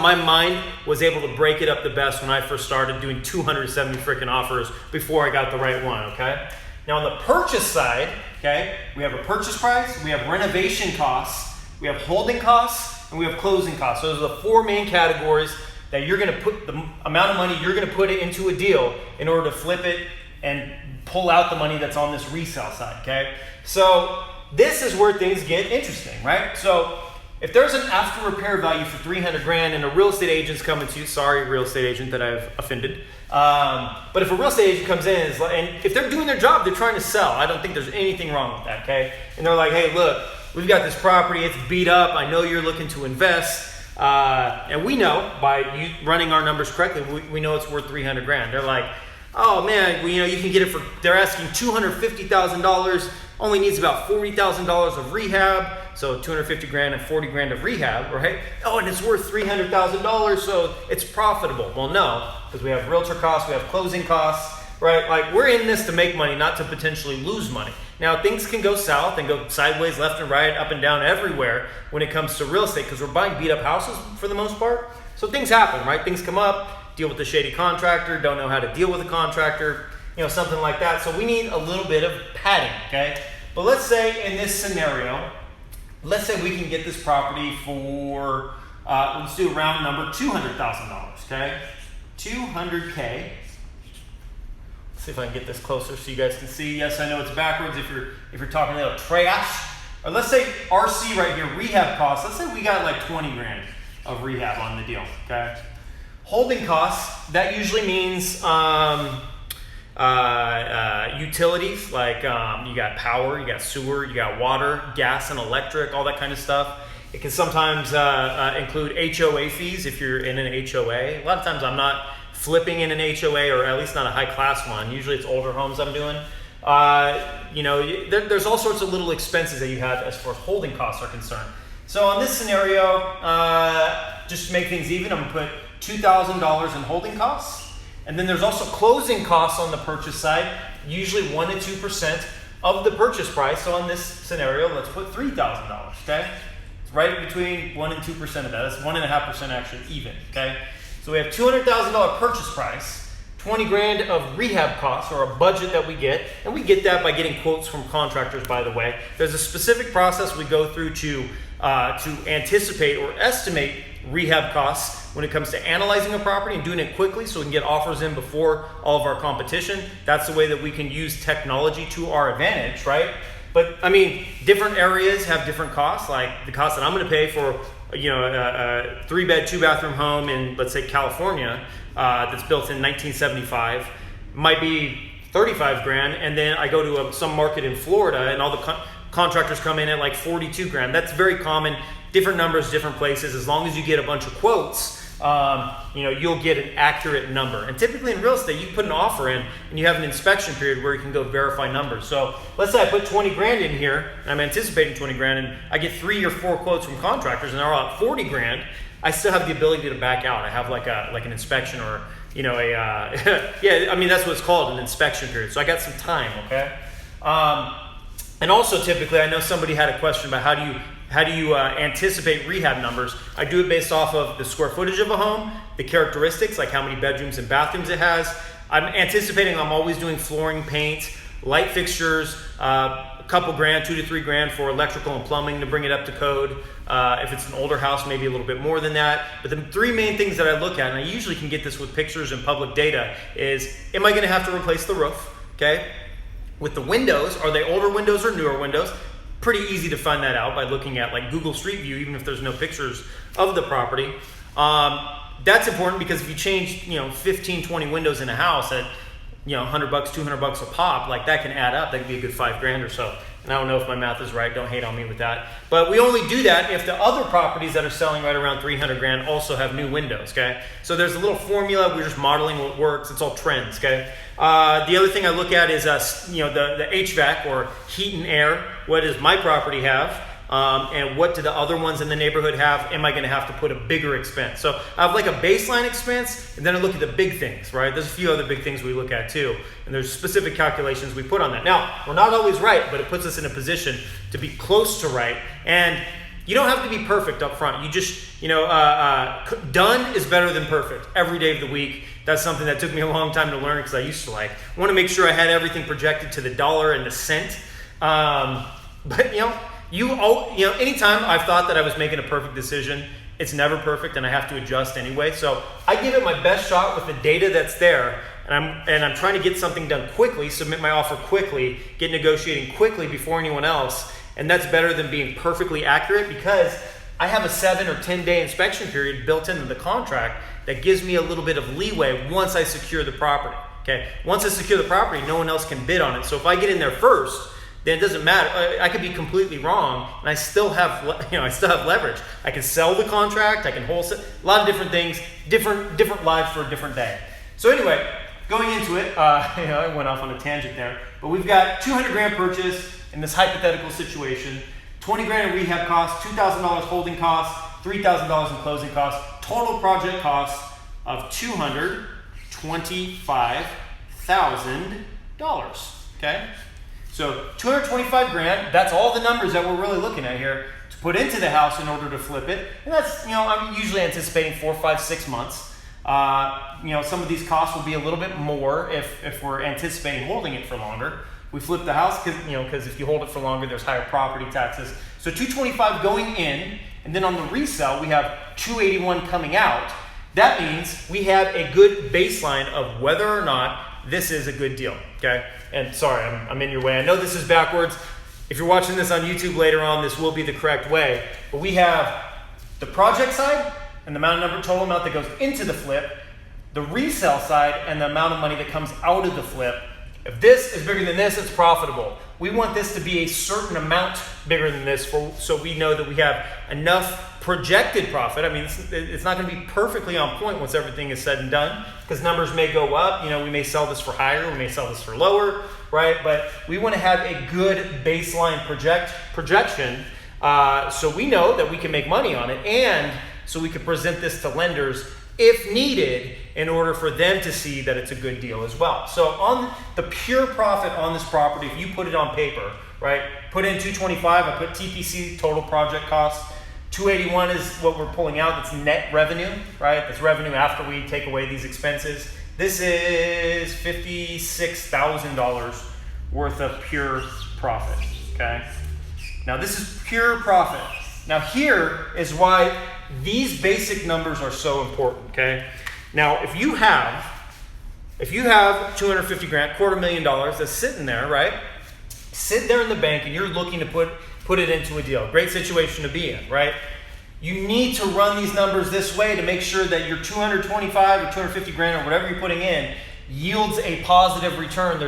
my mind was able to break it up the best when I first started doing 270 freaking offers before I got the right one, okay? Now on the purchase side, okay, we have a purchase price, we have renovation costs, we have holding costs, and we have closing costs. Those are the four main categories that you're gonna put, the amount of money you're gonna put it into a deal in order to flip it and pull out the money that's on this resale side, okay? So this is where things get interesting, right? So if there's an after repair value for 300 grand and a real estate agent's coming to you, sorry real estate agent that I've offended, but if a real estate agent comes in and if they're doing their job, they're trying to sell, I don't think there's anything wrong with that, okay? And they're like, hey, look, we've got this property, it's beat up, I know you're looking to invest, and we know by you running our numbers correctly, we know it's worth 300 grand. They're like, oh man, well, you can get it for, they're asking $250,000, only needs about $40,000 of rehab, so 250 grand and 40 grand of rehab, right? Oh, and it's worth $300,000, so it's profitable. Well, no, because we have realtor costs, we have closing costs, right? Like, we're in this to make money, not to potentially lose money. Now, things can go south and go sideways, left and right, up and down, everywhere when it comes to real estate, because we're buying beat up houses for the most part. So things happen, right? Things come up, deal with the shady contractor, don't know how to deal with a contractor, something like that. So we need a little bit of padding, okay? But let's say in this scenario, let's say we can get this property for, let's do a round number, $200,000, okay? 200K. Let's see if I can get this closer so you guys can see. Yes, I know it's backwards if you're talking a little trash. Or let's say RC right here, rehab costs. Let's say we got like 20 grand of rehab on the deal, okay? Holding costs, that usually means utilities, like you got power, you got sewer, you got water, gas and electric, all that kind of stuff. It can sometimes include HOA fees if you're in an HOA. A lot of times I'm not flipping in an HOA, or at least not a high class one. Usually it's older homes I'm doing. There's all sorts of little expenses that you have as far as holding costs are concerned. So on this scenario, just to make things even, I'm gonna put $2,000 in holding costs. And then there's also closing costs on the purchase side, usually 1 to 2% of the purchase price. So on this scenario, let's put $3,000, okay? It's right between 1 and 2% of that. That's 1.5% actually even, okay? So we have $200,000 purchase price, 20 grand of rehab costs, or a budget that we get, and we get that by getting quotes from contractors, by the way. There's a specific process we go through to anticipate or estimate rehab costs when it comes to analyzing a property and doing it quickly so we can get offers in before all of our competition. That's the way that we can use technology to our advantage, right? But I mean, different areas have different costs. Like the cost that I'm going to pay for, a 3-bed, 2-bathroom home in, let's say, California, that's built in 1975, might be 35 grand, and then I go to some market in Florida and all the contractors come in at like 42 grand. That's very common. Different numbers, different places. As long as you get a bunch of quotes, you'll get an accurate number. And typically in real estate, you put an offer in and you have an inspection period where you can go verify numbers. So let's say I put 20 grand in here and I'm anticipating 20 grand and I get 3 or 4 quotes from contractors and they're all at 40 grand. I still have the ability to back out. I have like an inspection or, that's what it's called, an inspection period. So I got some time, okay? And also typically, I know somebody had a question about how do you anticipate rehab numbers. I do it based off of the square footage of a home, the characteristics, like how many bedrooms and bathrooms it has. I'm anticipating I'm always doing flooring, paint, light fixtures, a couple grand, 2 to 3 grand for electrical and plumbing to bring it up to code. If it's an older house, maybe a little bit more than that. But the 3 main things that I look at, and I usually can get this with pictures and public data, is am I gonna have to replace the roof, okay? With the windows, are they older windows or newer windows? Pretty easy to find that out by looking at like Google Street View, even if there's no pictures of the property. That's important because if you change, 15, 20 windows in a house at, $100, $200 a pop, like that can add up. That could be a good $5 grand or so and I don't know if my math is right, don't hate on me with that. But we only do that if the other properties that are selling right around 300 grand also have new windows, okay? So there's a little formula, we're just modeling what works, it's all trends, okay? The other thing I look at is the HVAC, or heat and air. What does my property have? And what do the other ones in the neighborhood have? Am I going to have to put a bigger expense? So I have like a baseline expense, and then I look at the big things, right? There's a few other big things we look at too, and there's specific calculations we put on that. Now, we're not always right, but it puts us in a position to be close to right. And you don't have to be perfect up front. You just, done is better than perfect every day of the week. That's something that took me a long time to learn, because I used to want to make sure I had everything projected to the dollar and the cent. But anytime I've thought that I was making a perfect decision, it's never perfect, and I have to adjust anyway. So I give it my best shot with the data that's there, and I'm trying to get something done quickly, submit my offer quickly, get negotiating quickly before anyone else. And that's better than being perfectly accurate, because I have a 7 or 10 day inspection period built into the contract that gives me a little bit of leeway once I secure the property. Okay, once I secure the property, no one else can bid on it. So if I get in there first, then it doesn't matter. I could be completely wrong, and I still have leverage. I can sell the contract, I can wholesale, a lot of different things, different lives for a different day. So anyway, going into it, I went off on a tangent there, but we've got 200 grand purchase in this hypothetical situation, 20 grand in rehab costs, $2,000 holding costs, $3,000 in closing costs, total project costs of $225,000. Okay. So 225 grand, that's all the numbers that we're really looking at here to put into the house in order to flip it. And that's, I'm usually anticipating 4, 5, 6 months. Some of these costs will be a little bit more if we're anticipating holding it for longer. We flip the house because if you hold it for longer, there's higher property taxes. So 225 going in, and then on the resale, we have 281 coming out. That means we have a good baseline of whether or not this is a good deal, okay? And sorry, I'm in your way. I know this is backwards. If you're watching this on YouTube later on, this will be the correct way. But we have the project side and the total amount that goes into the flip, the resale side and the amount of money that comes out of the flip. If this is bigger than this, it's profitable. We want this to be a certain amount bigger than this so we know that we have enough projected profit. I mean, it's not going to be perfectly on point once everything is said and done, because numbers may go up. We may sell this for higher, we may sell this for lower, right? But we want to have a good baseline projection so we know that we can make money on it, and so we can present this to lenders if needed, in order for them to see that it's a good deal as well. So on the pure profit on this property, if you put it on paper, right, put in 225, I put TPC, total project cost. 281 is what we're pulling out, that's net revenue, right? That's revenue after we take away these expenses. This is $56,000 worth of pure profit, okay? Now this is pure profit. Now here is why these basic numbers are so important, okay? Now, if you have 250 grand, $250,000 that's sitting there, right? Sit there in the bank and you're looking to put it into a deal. Great situation to be in, right? You need to run these numbers this way to make sure that your 225 or 250 grand or whatever you're putting in yields a positive return.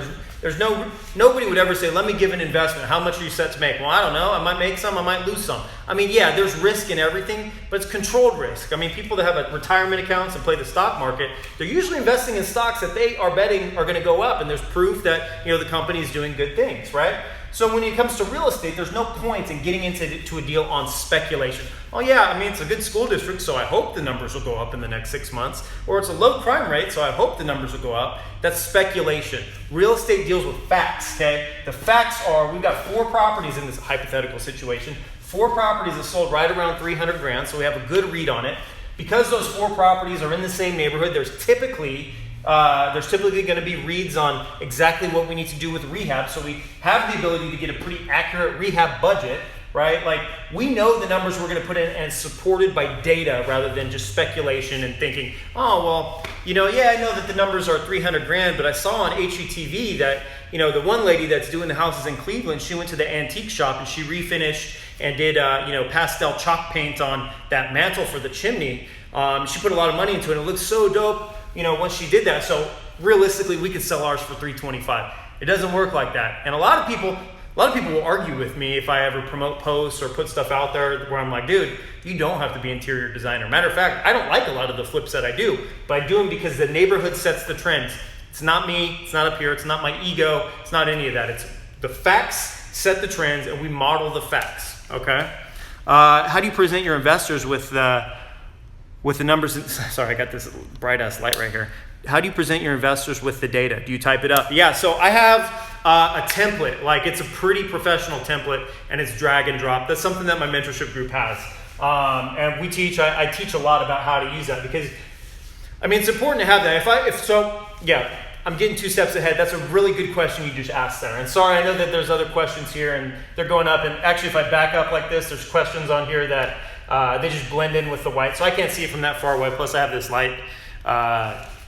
Nobody would ever say, let me give an investment. How much are you set to make? Well, I don't know. I might make some, I might lose some. I mean, yeah, there's risk in everything, but it's controlled risk. I mean, people that have retirement accounts and play the stock market, they're usually investing in stocks that they are betting are going to go up, and there's proof that, the company is doing good things, right? So when it comes to real estate, there's no point in getting into a deal on speculation. Oh yeah, I mean, it's a good school district, so I hope the numbers will go up in the next 6 months. Or it's a low crime rate, so I hope the numbers will go up. That's speculation. Real estate deals with facts, okay? The facts are, we've got 4 properties in this hypothetical situation. 4 properties that sold right around 300 grand, so we have a good read on it. Because those 4 properties are in the same neighborhood, there's typically going to be reads on exactly what we need to do with rehab, so we have the ability to get a pretty accurate rehab budget, right? Like, we know the numbers we're going to put in, and it's supported by data rather than just speculation and thinking, oh, well, I know that the numbers are 300 grand, but I saw on HGTV that, the one lady that's doing the houses in Cleveland, she went to the antique shop and she refinished and did, pastel chalk paint on that mantle for the chimney. She put a lot of money into it, and it looks so dope, once she did that. So realistically, we could sell ours for $325. It doesn't work like that. And a lot of people A lot of people will argue with me if I ever promote posts or put stuff out there where I'm like, dude, you don't have to be interior designer. Matter of fact, I don't like a lot of the flips that I do, but I do them because the neighborhood sets the trends. It's not me, it's not up here, it's not my ego, it's not any of that. It's the facts set the trends and we model the facts, okay? How do you present your investors with the numbers? Sorry, I got this bright ass light right here. How do you present your investors with the data? Do you type it up? Yeah, so I have a template. Like, it's a pretty professional template, and it's drag and drop. That's something that my mentorship group has. And we teach, I teach a lot about how to use that because, I mean, it's important to have that. I'm getting 2 steps ahead. That's a really good question you just asked there. And sorry, I know that there's other questions here, and they're going up. And actually, if I back up like this, there's questions on here that they just blend in with the white. So I can't see it from that far away. Plus, I have this light.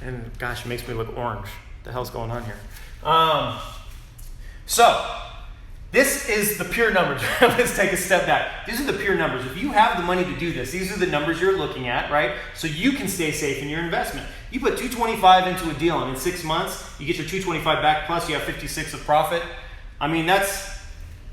And gosh, it makes me look orange. What the hell's going on here? So this is the pure numbers. Let's take a step back. These are the pure numbers. If you have the money to do this, these are the numbers you're looking at, right? So you can stay safe in your investment. You put $225 into a deal, and in 6 months, you get your $225 back, plus you have 56 of profit. I mean, that's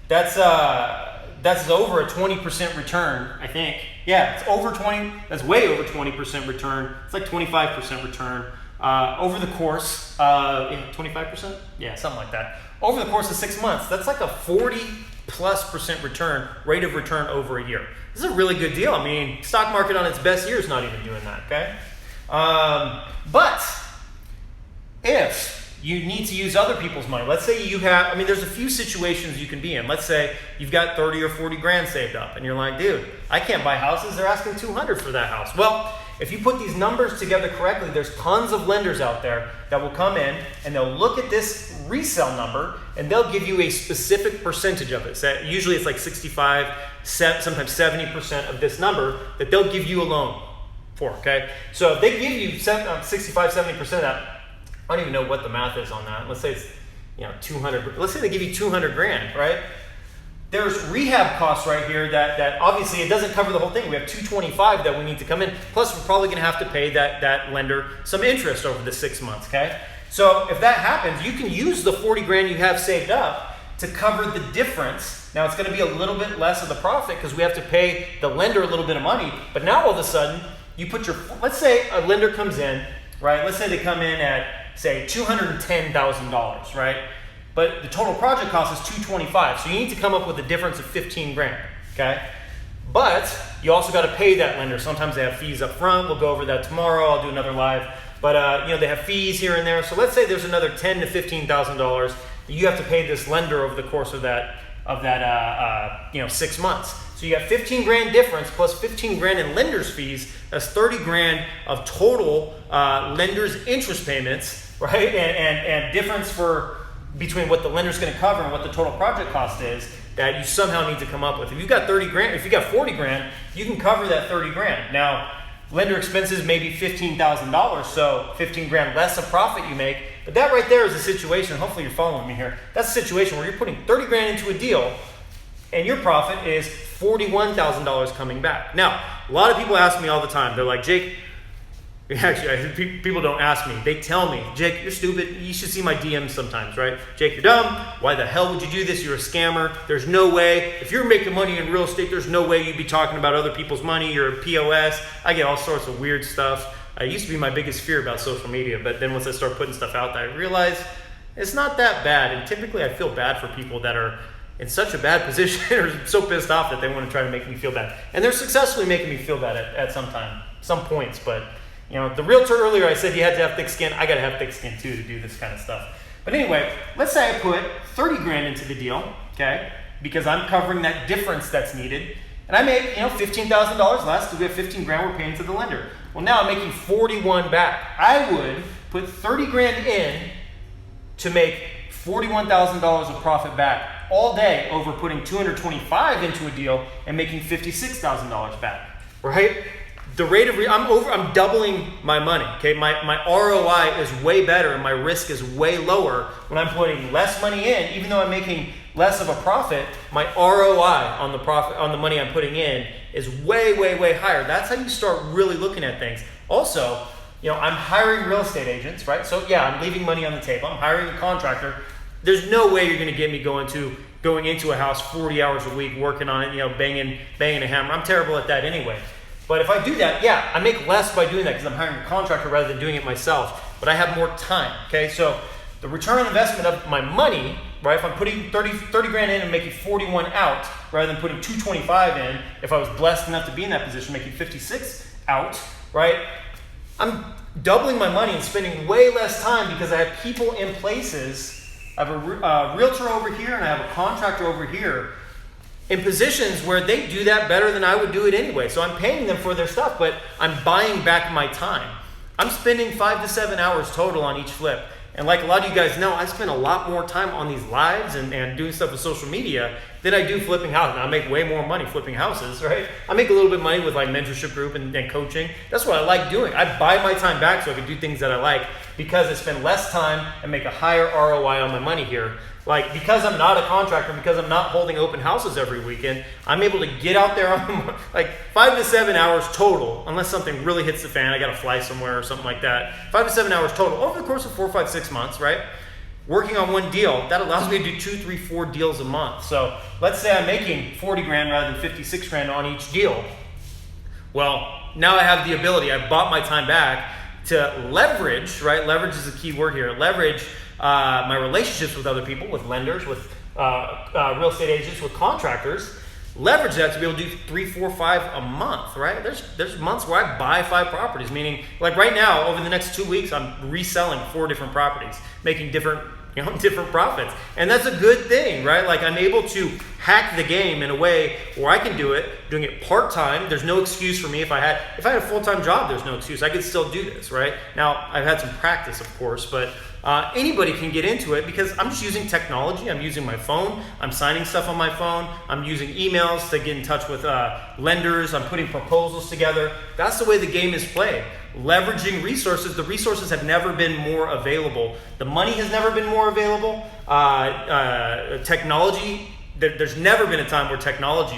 over a 20% return, I think. Yeah, it's over 20. That's way over 20% return. It's like 25% return over the course. 25%? Yeah, something like that. Over the course of 6 months, that's like a 40+% return, rate of return over a year. This is a really good deal. I mean, stock market on its best year is not even doing that, okay? But if you need to use other people's money, let's say you have, there's a few situations you can be in. Let's say you've got 30 or 40 grand saved up and you're like, dude, I can't buy houses. They're asking 200 for that house. Well, if you put these numbers together correctly, there's tons of lenders out there that will come in and they'll look at this resale number and they'll give you a specific percentage of it. So usually it's like 65, sometimes 70% of this number that they'll give you a loan for, okay? So if they give you 65, 70% of that, I don't even know what the math is on that. Let's say it's 200. Let's say they give you 200 grand, right? There's rehab costs right here that obviously it doesn't cover the whole thing. We have 225 that we need to come in. Plus, we're probably going to have to pay that lender some interest over the 6 months, okay? So if that happens, you can use the 40 grand you have saved up to cover the difference. Now, it's going to be a little bit less of the profit because we have to pay the lender a little bit of money. But now, all of a sudden, you put let's say a lender comes in, right? Let's say they come in at, say, $210,000, right? But the total project cost is $225. So you need to come up with a difference of 15 grand, okay? But you also got to pay that lender. Sometimes they have fees up front. We'll go over that tomorrow. I'll do another live. But they have fees here and there. So let's say there's another $10,000 to $15,000 that you have to pay this lender over the course of that 6 months. So you got 15 grand difference plus 15 grand in lender's fees. That's 30 grand of total lender's interest payments, right? And difference between what the lender's going to cover and what the total project cost is that you somehow need to come up with. If you've got 30 grand, if you got 40 grand, you can cover that 30 grand. Now, lender expenses may be $15,000, so 15 grand less of profit you make. But that right there is a situation, hopefully you're following me here, that's a situation where you're putting 30 grand into a deal and your profit is $41,000 coming back. Now, a lot of people ask me all the time, they're like, Jake, actually, people don't ask me. They tell me, Jake, you're stupid. You should see my DMs sometimes, right? Jake, you're dumb. Why the hell would you do this? You're a scammer. There's no way. If you're making money in real estate, there's no way you'd be talking about other people's money. You're a POS. I get all sorts of weird stuff. It used to be my biggest fear about social media, but then once I start putting stuff out there, I realize it's not that bad. And typically I feel bad for people that are in such a bad position or so pissed off that they want to try to make me feel bad. And they're successfully making me feel bad at some points, but the realtor earlier, I said you had to have thick skin. I got to have thick skin too to do this kind of stuff. But anyway, let's say I put 30 grand into the deal, okay? Because I'm covering that difference that's needed. And I make, $15,000 less because we have 15 grand we're paying to the lender. Well, now I'm making 41 back. I would put 30 grand in to make $41,000 of profit back all day over putting 225 into a deal and making $56,000 back, right? The rate of I'm doubling my money. Okay, my ROI is way better and my risk is way lower when I'm putting less money in. Even though I'm making less of a profit, my ROI on the money I'm putting in is way, way, way higher. That's how you start really looking at things. Also, I'm hiring real estate agents, right? So yeah, I'm leaving money on the table. I'm hiring a contractor. There's no way you're going to get me going to going into a house 40 hours a week, working on it, banging a hammer. I'm terrible at that anyway. But if I do that, yeah, I make less by doing that because I'm hiring a contractor rather than doing it myself. But I have more time, okay? So the return on investment of my money, right? If I'm putting 30 grand in and making 41 out, rather than putting 225 in, if I was blessed enough to be in that position, making 56 out, right? I'm doubling my money and spending way less time because I have people in places. I have a realtor over here and I have a contractor over here in positions where they do that better than I would do it anyway. So I'm paying them for their stuff, but I'm buying back my time. I'm spending 5 to 7 hours total on each flip. And like a lot of you guys know, I spend a lot more time on these lives and doing stuff with social media than I do flipping houses. Now, I make way more money flipping houses, right? I make a little bit of money with like mentorship group and coaching. That's what I like doing. I buy my time back so I can do things that I like because I spend less time and make a higher ROI on my money here. Like, because I'm not a contractor, because I'm not holding open houses every weekend, I'm able to get out there on like 5 to 7 hours total, unless something really hits the fan, I gotta fly somewhere or something like that. 5 to 7 hours total over the course of 4, 5, 6 months, right? Working on one deal, that allows me to do 2, 3, 4 deals a month. So let's say I'm making 40 grand rather than 56 grand on each deal. Well, now I have the ability, I bought my time back to leverage, right? Leverage is a key word here. Leverage my relationships with other people, with lenders, with real estate agents, with contractors. Leverage that to be able to do 3, 4, 5 a month, right? There's months where I buy 5 properties, meaning like right now, over the next 2 weeks, I'm reselling 4 different properties, making different profits. And that's a good thing, right? Like I'm able to hack the game in a way where I can do it, doing it part-time. There's no excuse for me. If I had a full-time job, there's no excuse. I could still do this, right? Now, I've had some practice, of course, but anybody can get into it because I'm just using technology. I'm using my phone. I'm signing stuff on my phone. I'm using emails to get in touch with lenders. I'm putting proposals together. That's the way the game is played. Leveraging resources. The resources have never been more available. The money has never been more available. Technology, there's never been a time where technology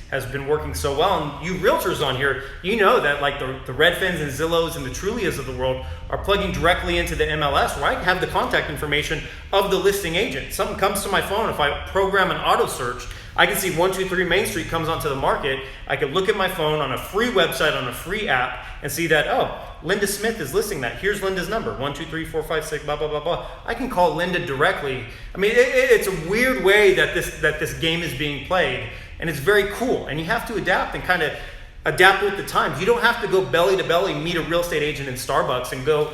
has been working so well. And you realtors on here, you know that like the Redfins and Zillows and the Trulias of the world are plugging directly into the MLS where I have the contact information of the listing agent. Something comes to my phone, if I program an auto search, I can see 123 Main Street comes onto the market. I can look at my phone on a free website, on a free app, and see that, oh, Linda Smith is listing that. Here's Linda's number, 123-456, blah, blah, blah, blah. I can call Linda directly. I mean, it's a weird way that this game is being played, and it's very cool. And you have to adapt and kind of adapt with the times. You don't have to go belly to belly, meet a real estate agent in Starbucks and go,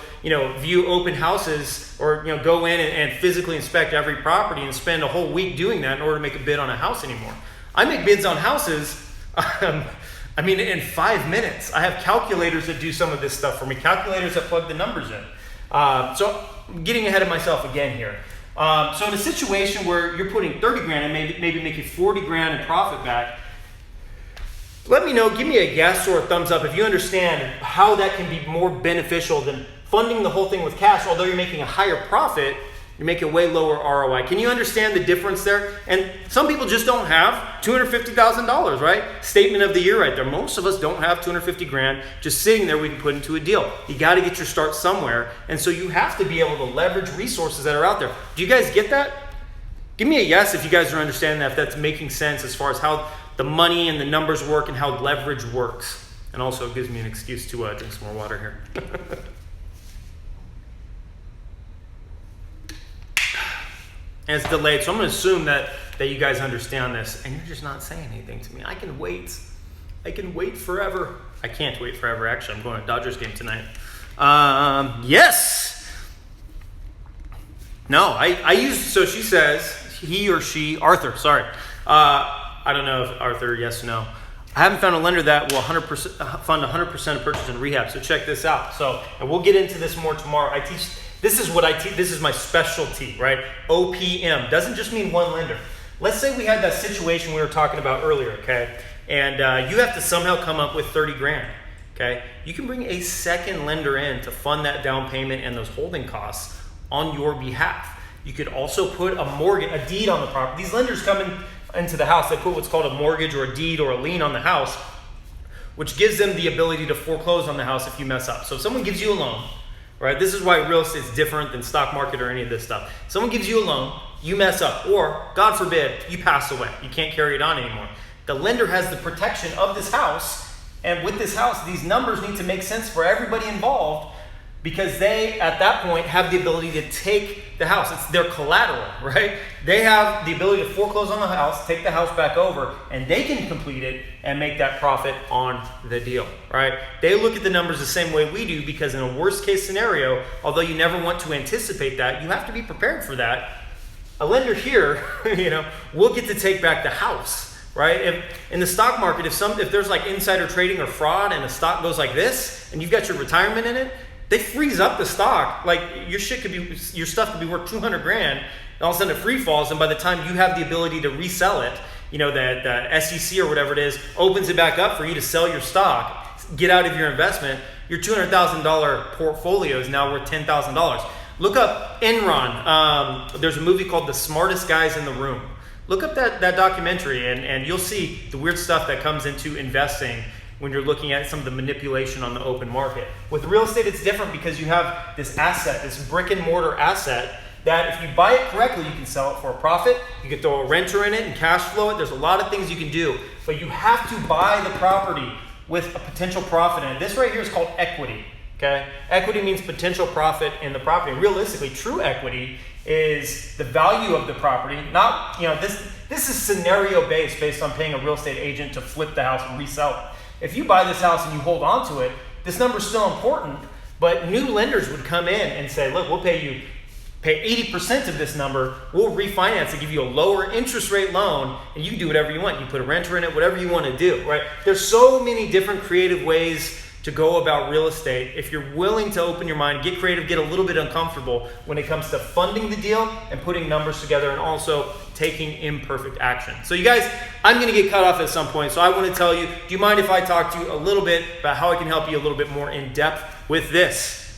view open houses or, go in and physically inspect every property and spend a whole week doing that in order to make a bid on a house anymore. I make bids on houses, in 5 minutes. I have calculators that do some of this stuff for me, calculators that plug the numbers in. So I'm getting ahead of myself again here. So in a situation where you're putting 30 grand and maybe making 40 grand in profit back, let me know, give me a yes or a thumbs up if you understand how that can be more beneficial than funding the whole thing with cash. Although you're making a higher profit, you make a way lower ROI. Can you understand the difference there? And some people just don't have $250,000, right? Statement of the year right there. Most of us don't have 250 grand just sitting there we can put into a deal. You got to get your start somewhere. And so you have to be able to leverage resources that are out there. Do you guys get that? Give me a yes if you guys are understanding that, if that's making sense as far as how the money and the numbers work and how leverage works. And also it gives me an excuse to drink some more water here. And it's delayed, so I'm going to assume that you guys understand this, and you're just not saying anything to me. I can wait. I can wait forever. I can't wait forever, actually. I'm going to a Dodgers game tonight. Yes! No, I use, so she says, he or she, Arthur, sorry. I don't know if Arthur, yes or no. I haven't found a lender that will 100% fund 100% of purchase and rehab, so check this out. So, and we'll get into this more tomorrow. This is what I teach. This is my specialty, right? OPM doesn't just mean one lender. Let's say we had that situation we were talking about earlier, okay? And you have to somehow come up with 30 grand, okay? You can bring a second lender in to fund that down payment and those holding costs on your behalf. You could also put a mortgage, a deed on the property. These lenders come into the house. They put what's called a mortgage or a deed or a lien on the house, which gives them the ability to foreclose on the house if you mess up. So if someone gives you a loan, right? This is why real estate is different than stock market or any of this stuff. Someone gives you a loan, you mess up, or God forbid, you pass away. You can't carry it on anymore. The lender has the protection of this house, and with this house, these numbers need to make sense for everybody involved, because they, at that point, have the ability to take the house. It's their collateral, right? They have the ability to foreclose on the house, take the house back over, and they can complete it and make that profit on the deal, right? They look at the numbers the same way we do, because in a worst case scenario, although you never want to anticipate that, you have to be prepared for that. A lender here, will get to take back the house, right? If in the stock market, if there's like insider trading or fraud and a stock goes like this, and you've got your retirement in it, they freeze up the stock. Like your stuff could be worth 200 grand, and all of a sudden it free falls, and by the time you have the ability to resell it, the SEC or whatever it is opens it back up for you to sell your stock, get out of your investment, your $200,000 portfolio is now worth $10,000. Look up Enron. There's a movie called The Smartest Guys in the Room. Look up that documentary, and you'll see the weird stuff that comes into investing when you're looking at some of the manipulation on the open market. With real estate, it's different because you have this asset, this brick and mortar asset, that if you buy it correctly, you can sell it for a profit. You can throw a renter in it and cash flow it. There's a lot of things you can do, but you have to buy the property with a potential profit in it. This right here is called equity. Okay? Equity means potential profit in the property. Realistically, true equity is the value of the property. Not, this is scenario based on paying a real estate agent to flip the house and resell it. If you buy this house and you hold on to it, this number is still important, but new lenders would come in and say, look, we'll pay 80% of this number, we'll refinance and give you a lower interest rate loan, and you can do whatever you want. You put a renter in it, whatever you want to do, right? There's so many different creative ways to go about real estate. If you're willing to open your mind, get creative, get a little bit uncomfortable when it comes to funding the deal and putting numbers together, and also taking imperfect action. So you guys, I'm going to get cut off at some point, so I want to tell you, do you mind if I talk to you a little bit about how I can help you a little bit more in depth with this?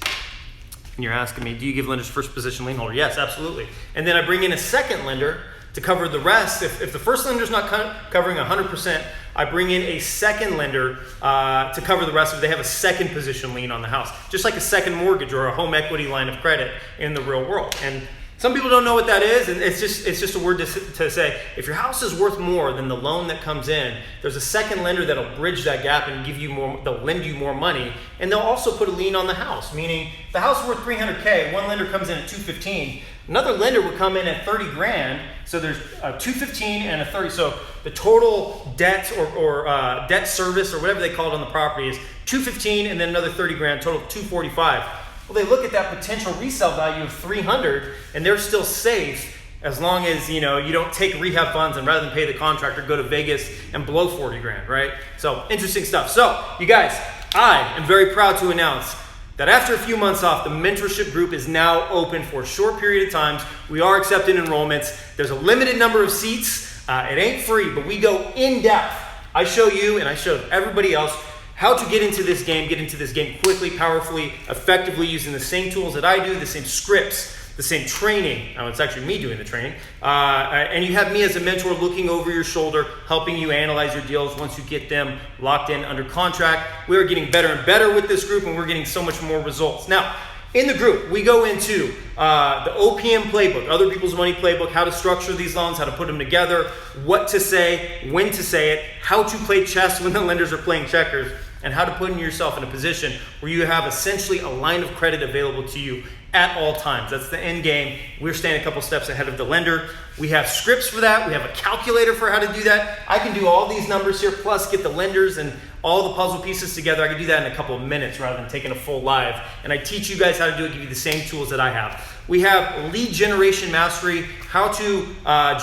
And you're asking me, do you give lenders first position lien holder? Yes, absolutely. And then I bring in a second lender to cover the rest. If the first lender's not covering 100%, I bring in a second lender to cover the rest if they have a second position lien on the house, just like a second mortgage or a home equity line of credit in the real world. And some people don't know what that is, and it's just a word to say, if your house is worth more than the loan that comes in, there's a second lender that'll bridge that gap and give you more. They'll lend you more money, and they'll also put a lien on the house, meaning the house is worth $300K, one lender comes in at $215, another lender would come in at 30 grand, so there's a $215 and a 30, so the total debt or debt service or whatever they call it on the property is $215 and then another 30 grand, total of $245. Well, they look at that potential resale value of $300, and they're still safe as long as you don't take rehab funds and rather than pay the contractor, go to Vegas and blow 40 grand, right? So interesting stuff. So you guys, I am very proud to announce that after a few months off, the mentorship group is now open for a short period of time. We are accepting enrollments. There's a limited number of seats. It ain't free, but we go in depth. I show you and I show everybody else how to get into this game quickly, powerfully, effectively, using the same tools that I do, the same scripts, the same training. It's actually me doing the training. And you have me as a mentor looking over your shoulder, helping you analyze your deals once you get them locked in under contract. We're getting better and better with this group, and we're getting so much more results. Now, in the group, we go into the OPM playbook, Other People's Money playbook, how to structure these loans, how to put them together, what to say, when to say it, how to play chess when the lenders are playing checkers, and how to put yourself in a position where you have essentially a line of credit available to you at all times. That's the end game. We're staying a couple steps ahead of the lender. We have scripts for that. We have a calculator for how to do that. I can do all these numbers here, plus get the lenders and all the puzzle pieces together. I can do that in a couple of minutes rather than taking a full live. And I teach you guys how to do it, give you the same tools that I have. We have lead generation mastery, how to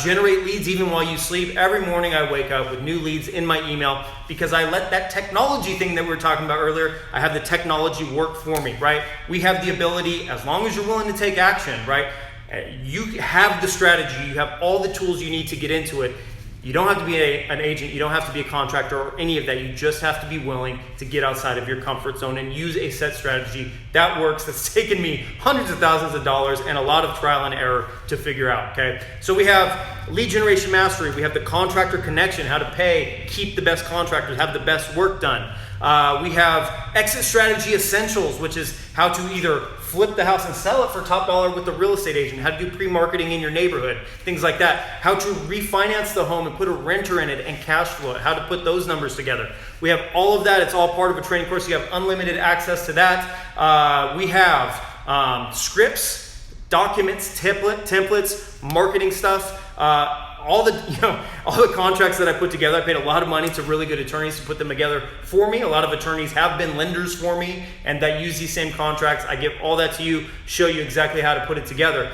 generate leads even while you sleep. Every morning I wake up with new leads in my email because I let that technology thing that we were talking about earlier, I have the technology work for me, right? We have the ability, as long as you're willing to take action, right? You have the strategy, you have all the tools you need to get into it. You don't have to be an agent, you don't have to be a contractor or any of that. You just have to be willing to get outside of your comfort zone and use a set strategy that works, that's taken me hundreds of thousands of dollars and a lot of trial and error to figure out, okay? So we have lead generation mastery, we have the contractor connection, how to pay, keep the best contractors, have the best work done. We have exit strategy essentials, which is how to either flip the house and sell it for top dollar with the real estate agent, how to do pre-marketing in your neighborhood, things like that, how to refinance the home and put a renter in it and cash flow it, how to put those numbers together. We have all of that. It's all part of a training course. You have unlimited access to that. We have scripts, documents, templates, marketing stuff, all the contracts that I put together. I paid a lot of money to really good attorneys to put them together for me. A lot of attorneys have been lenders for me and that use these same contracts. I give all that to you, show you exactly how to put it together.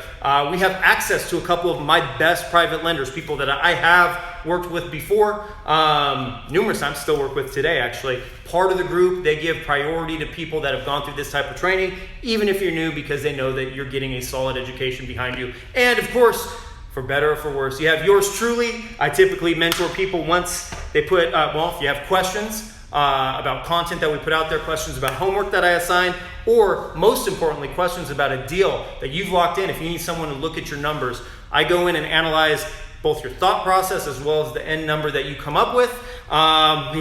We have access to a couple of my best private lenders, people that I have worked with before, numerous times, still work with today actually. Part of the group, they give priority to people that have gone through this type of training, even if you're new, because they know that you're getting a solid education behind you. And of course, for better or for worse, you have yours truly. I typically mentor people once they put, if you have questions about content that we put out there, questions about homework that I assign, or most importantly, questions about a deal that you've locked in. If you need someone to look at your numbers, I go in and analyze both your thought process as well as the end number that you come up with. I'm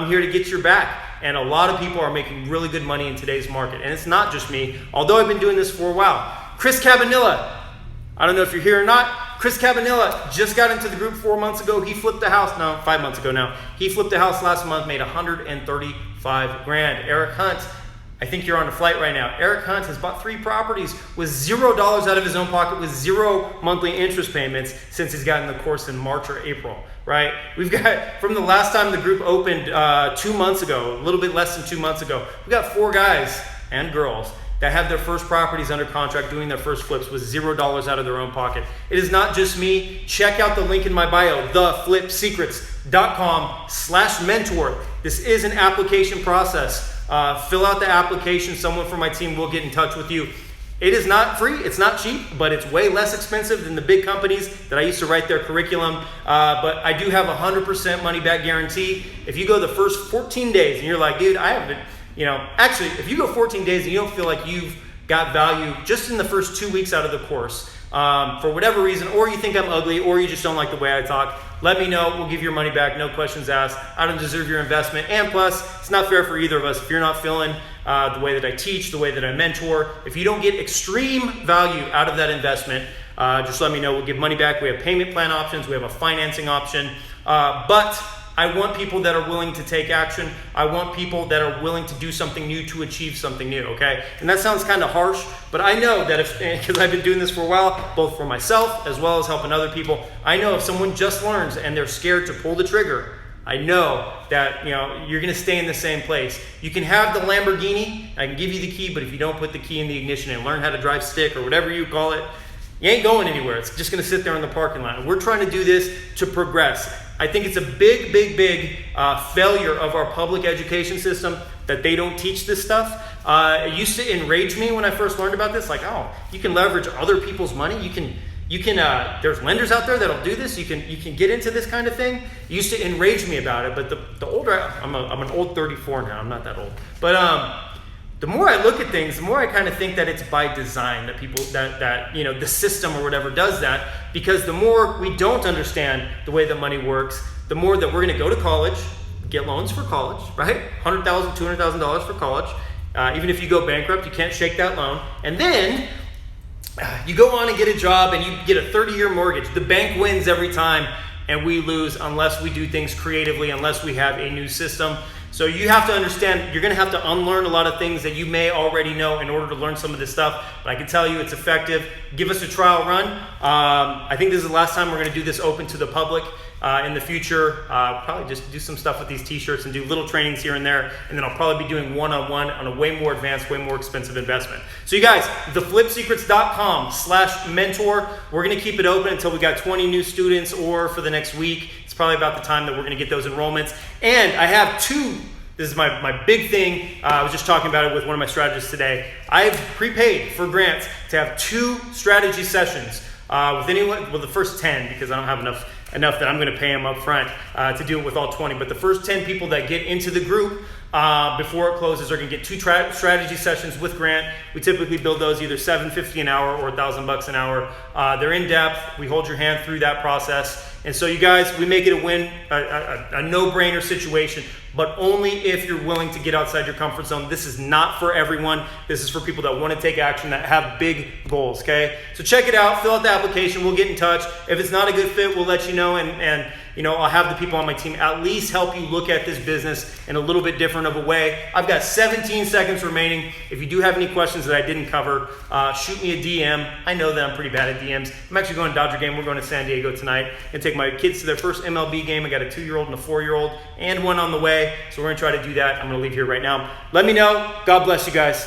here to get your back. And a lot of people are making really good money in today's market. And it's not just me, although I've been doing this for a while. Chris Cabanilla, I don't know if you're here or not. Chris Cabanilla just got into the group 4 months ago. He flipped a house, 5 months ago now. He flipped a house last month, made $135,000. Eric Hunt, I think you're on a flight right now. Eric Hunt has bought 3 properties with $0 out of his own pocket with 0 monthly interest payments since he's gotten the course in March or April, right? We've got, from the last time the group opened 2 months ago, a little bit less than 2 months ago, we got 4 guys and girls that have their first properties under contract doing their first flips with $0 out of their own pocket. It is not just me. Check out the link in my bio, theflipsecrets.com/mentor. This is an application process. Fill out the application. Someone from my team will get in touch with you. It is not free, it's not cheap, but it's way less expensive than the big companies that I used to write their curriculum. But I do have a 100% money back guarantee. If you go the first 14 days and you're like, dude, I haven't, actually, if you go 14 days and you don't feel like you've got value just in the first 2 weeks out of the course, for whatever reason, or you think I'm ugly, or you just don't like the way I talk, let me know. We'll give your money back, no questions asked. I don't deserve your investment. And plus, it's not fair for either of us. If you're not feeling the way that I teach, the way that I mentor, if you don't get extreme value out of that investment, just let me know. We'll give money back. We have payment plan options. We have a financing option. But I want people that are willing to take action. I want people that are willing to do something new to achieve something new, okay? And that sounds kind of harsh, but I know that because I've been doing this for a while, both for myself as well as helping other people, I know if someone just learns and they're scared to pull the trigger, I know that you're gonna stay in the same place. You can have the Lamborghini, I can give you the key, but if you don't put the key in the ignition and learn how to drive stick or whatever you call it, you ain't going anywhere. It's just gonna sit there in the parking lot. And we're trying to do this to progress. I think it's a big failure of our public education system that they don't teach this stuff. It used to enrage me when I first learned about this, like, oh, you can leverage other people's money. You can. There's lenders out there that'll do this. You can get into this kind of thing. It used to enrage me about it, but the older I'm an old 34 now. I'm not that old, but the more I look at things, the more I kind of think that it's by design that people that the system or whatever does that, because the more we don't understand the way that money works, the more that we're going to go to college, get loans for college, right? $100,000, $200,000 for college. Even if you go bankrupt, you can't shake that loan. And then you go on and get a job and you get a 30-year mortgage. The bank wins every time and we lose unless we do things creatively, unless we have a new system. So you have to understand, you're going to have to unlearn a lot of things that you may already know in order to learn some of this stuff. But I can tell you it's effective. Give us a trial run. I think this is the last time we're going to do this open to the public. In the future, probably just do some stuff with these t-shirts and do little trainings here and there. And then I'll probably be doing one-on-one on a way more advanced, way more expensive investment. So you guys, theflipsecrets.com/mentor. We're going to keep it open until we got 20 new students or for the next week. It's probably about the time that we're going to get those enrollments. And I have 2. This is my big thing. I was just talking about it with one of my strategists today. I've prepaid for grants to have 2 strategy sessions with anyone, well, the first 10, because I don't have enough that I'm going to pay them up front to do it with all 20. But the first 10 people that get into the group before it closes are going to get 2 strategy sessions with Grant. We typically build those either $750 an hour or $1,000 an hour. They're in depth. We hold your hand through that process. And so you guys, we make it a win, a no-brainer situation. but only if you're willing to get outside your comfort zone. This is not for everyone. This is for people that want to take action, that have big goals, okay? So check it out, fill out the application, we'll get in touch. If it's not a good fit, we'll let you know, and I'll have the people on my team at least help you look at this business in a little bit different of a way. I've got 17 seconds remaining. If you do have any questions that I didn't cover, shoot me a DM. I know that I'm pretty bad at DMs. I'm actually going to Dodger game. We're going to San Diego tonight and take my kids to their first MLB game. I got a 2-year-old and a 4-year-old and one on the way. So we're going to try to do that. I'm going to leave here right now. Let me know. God bless you guys.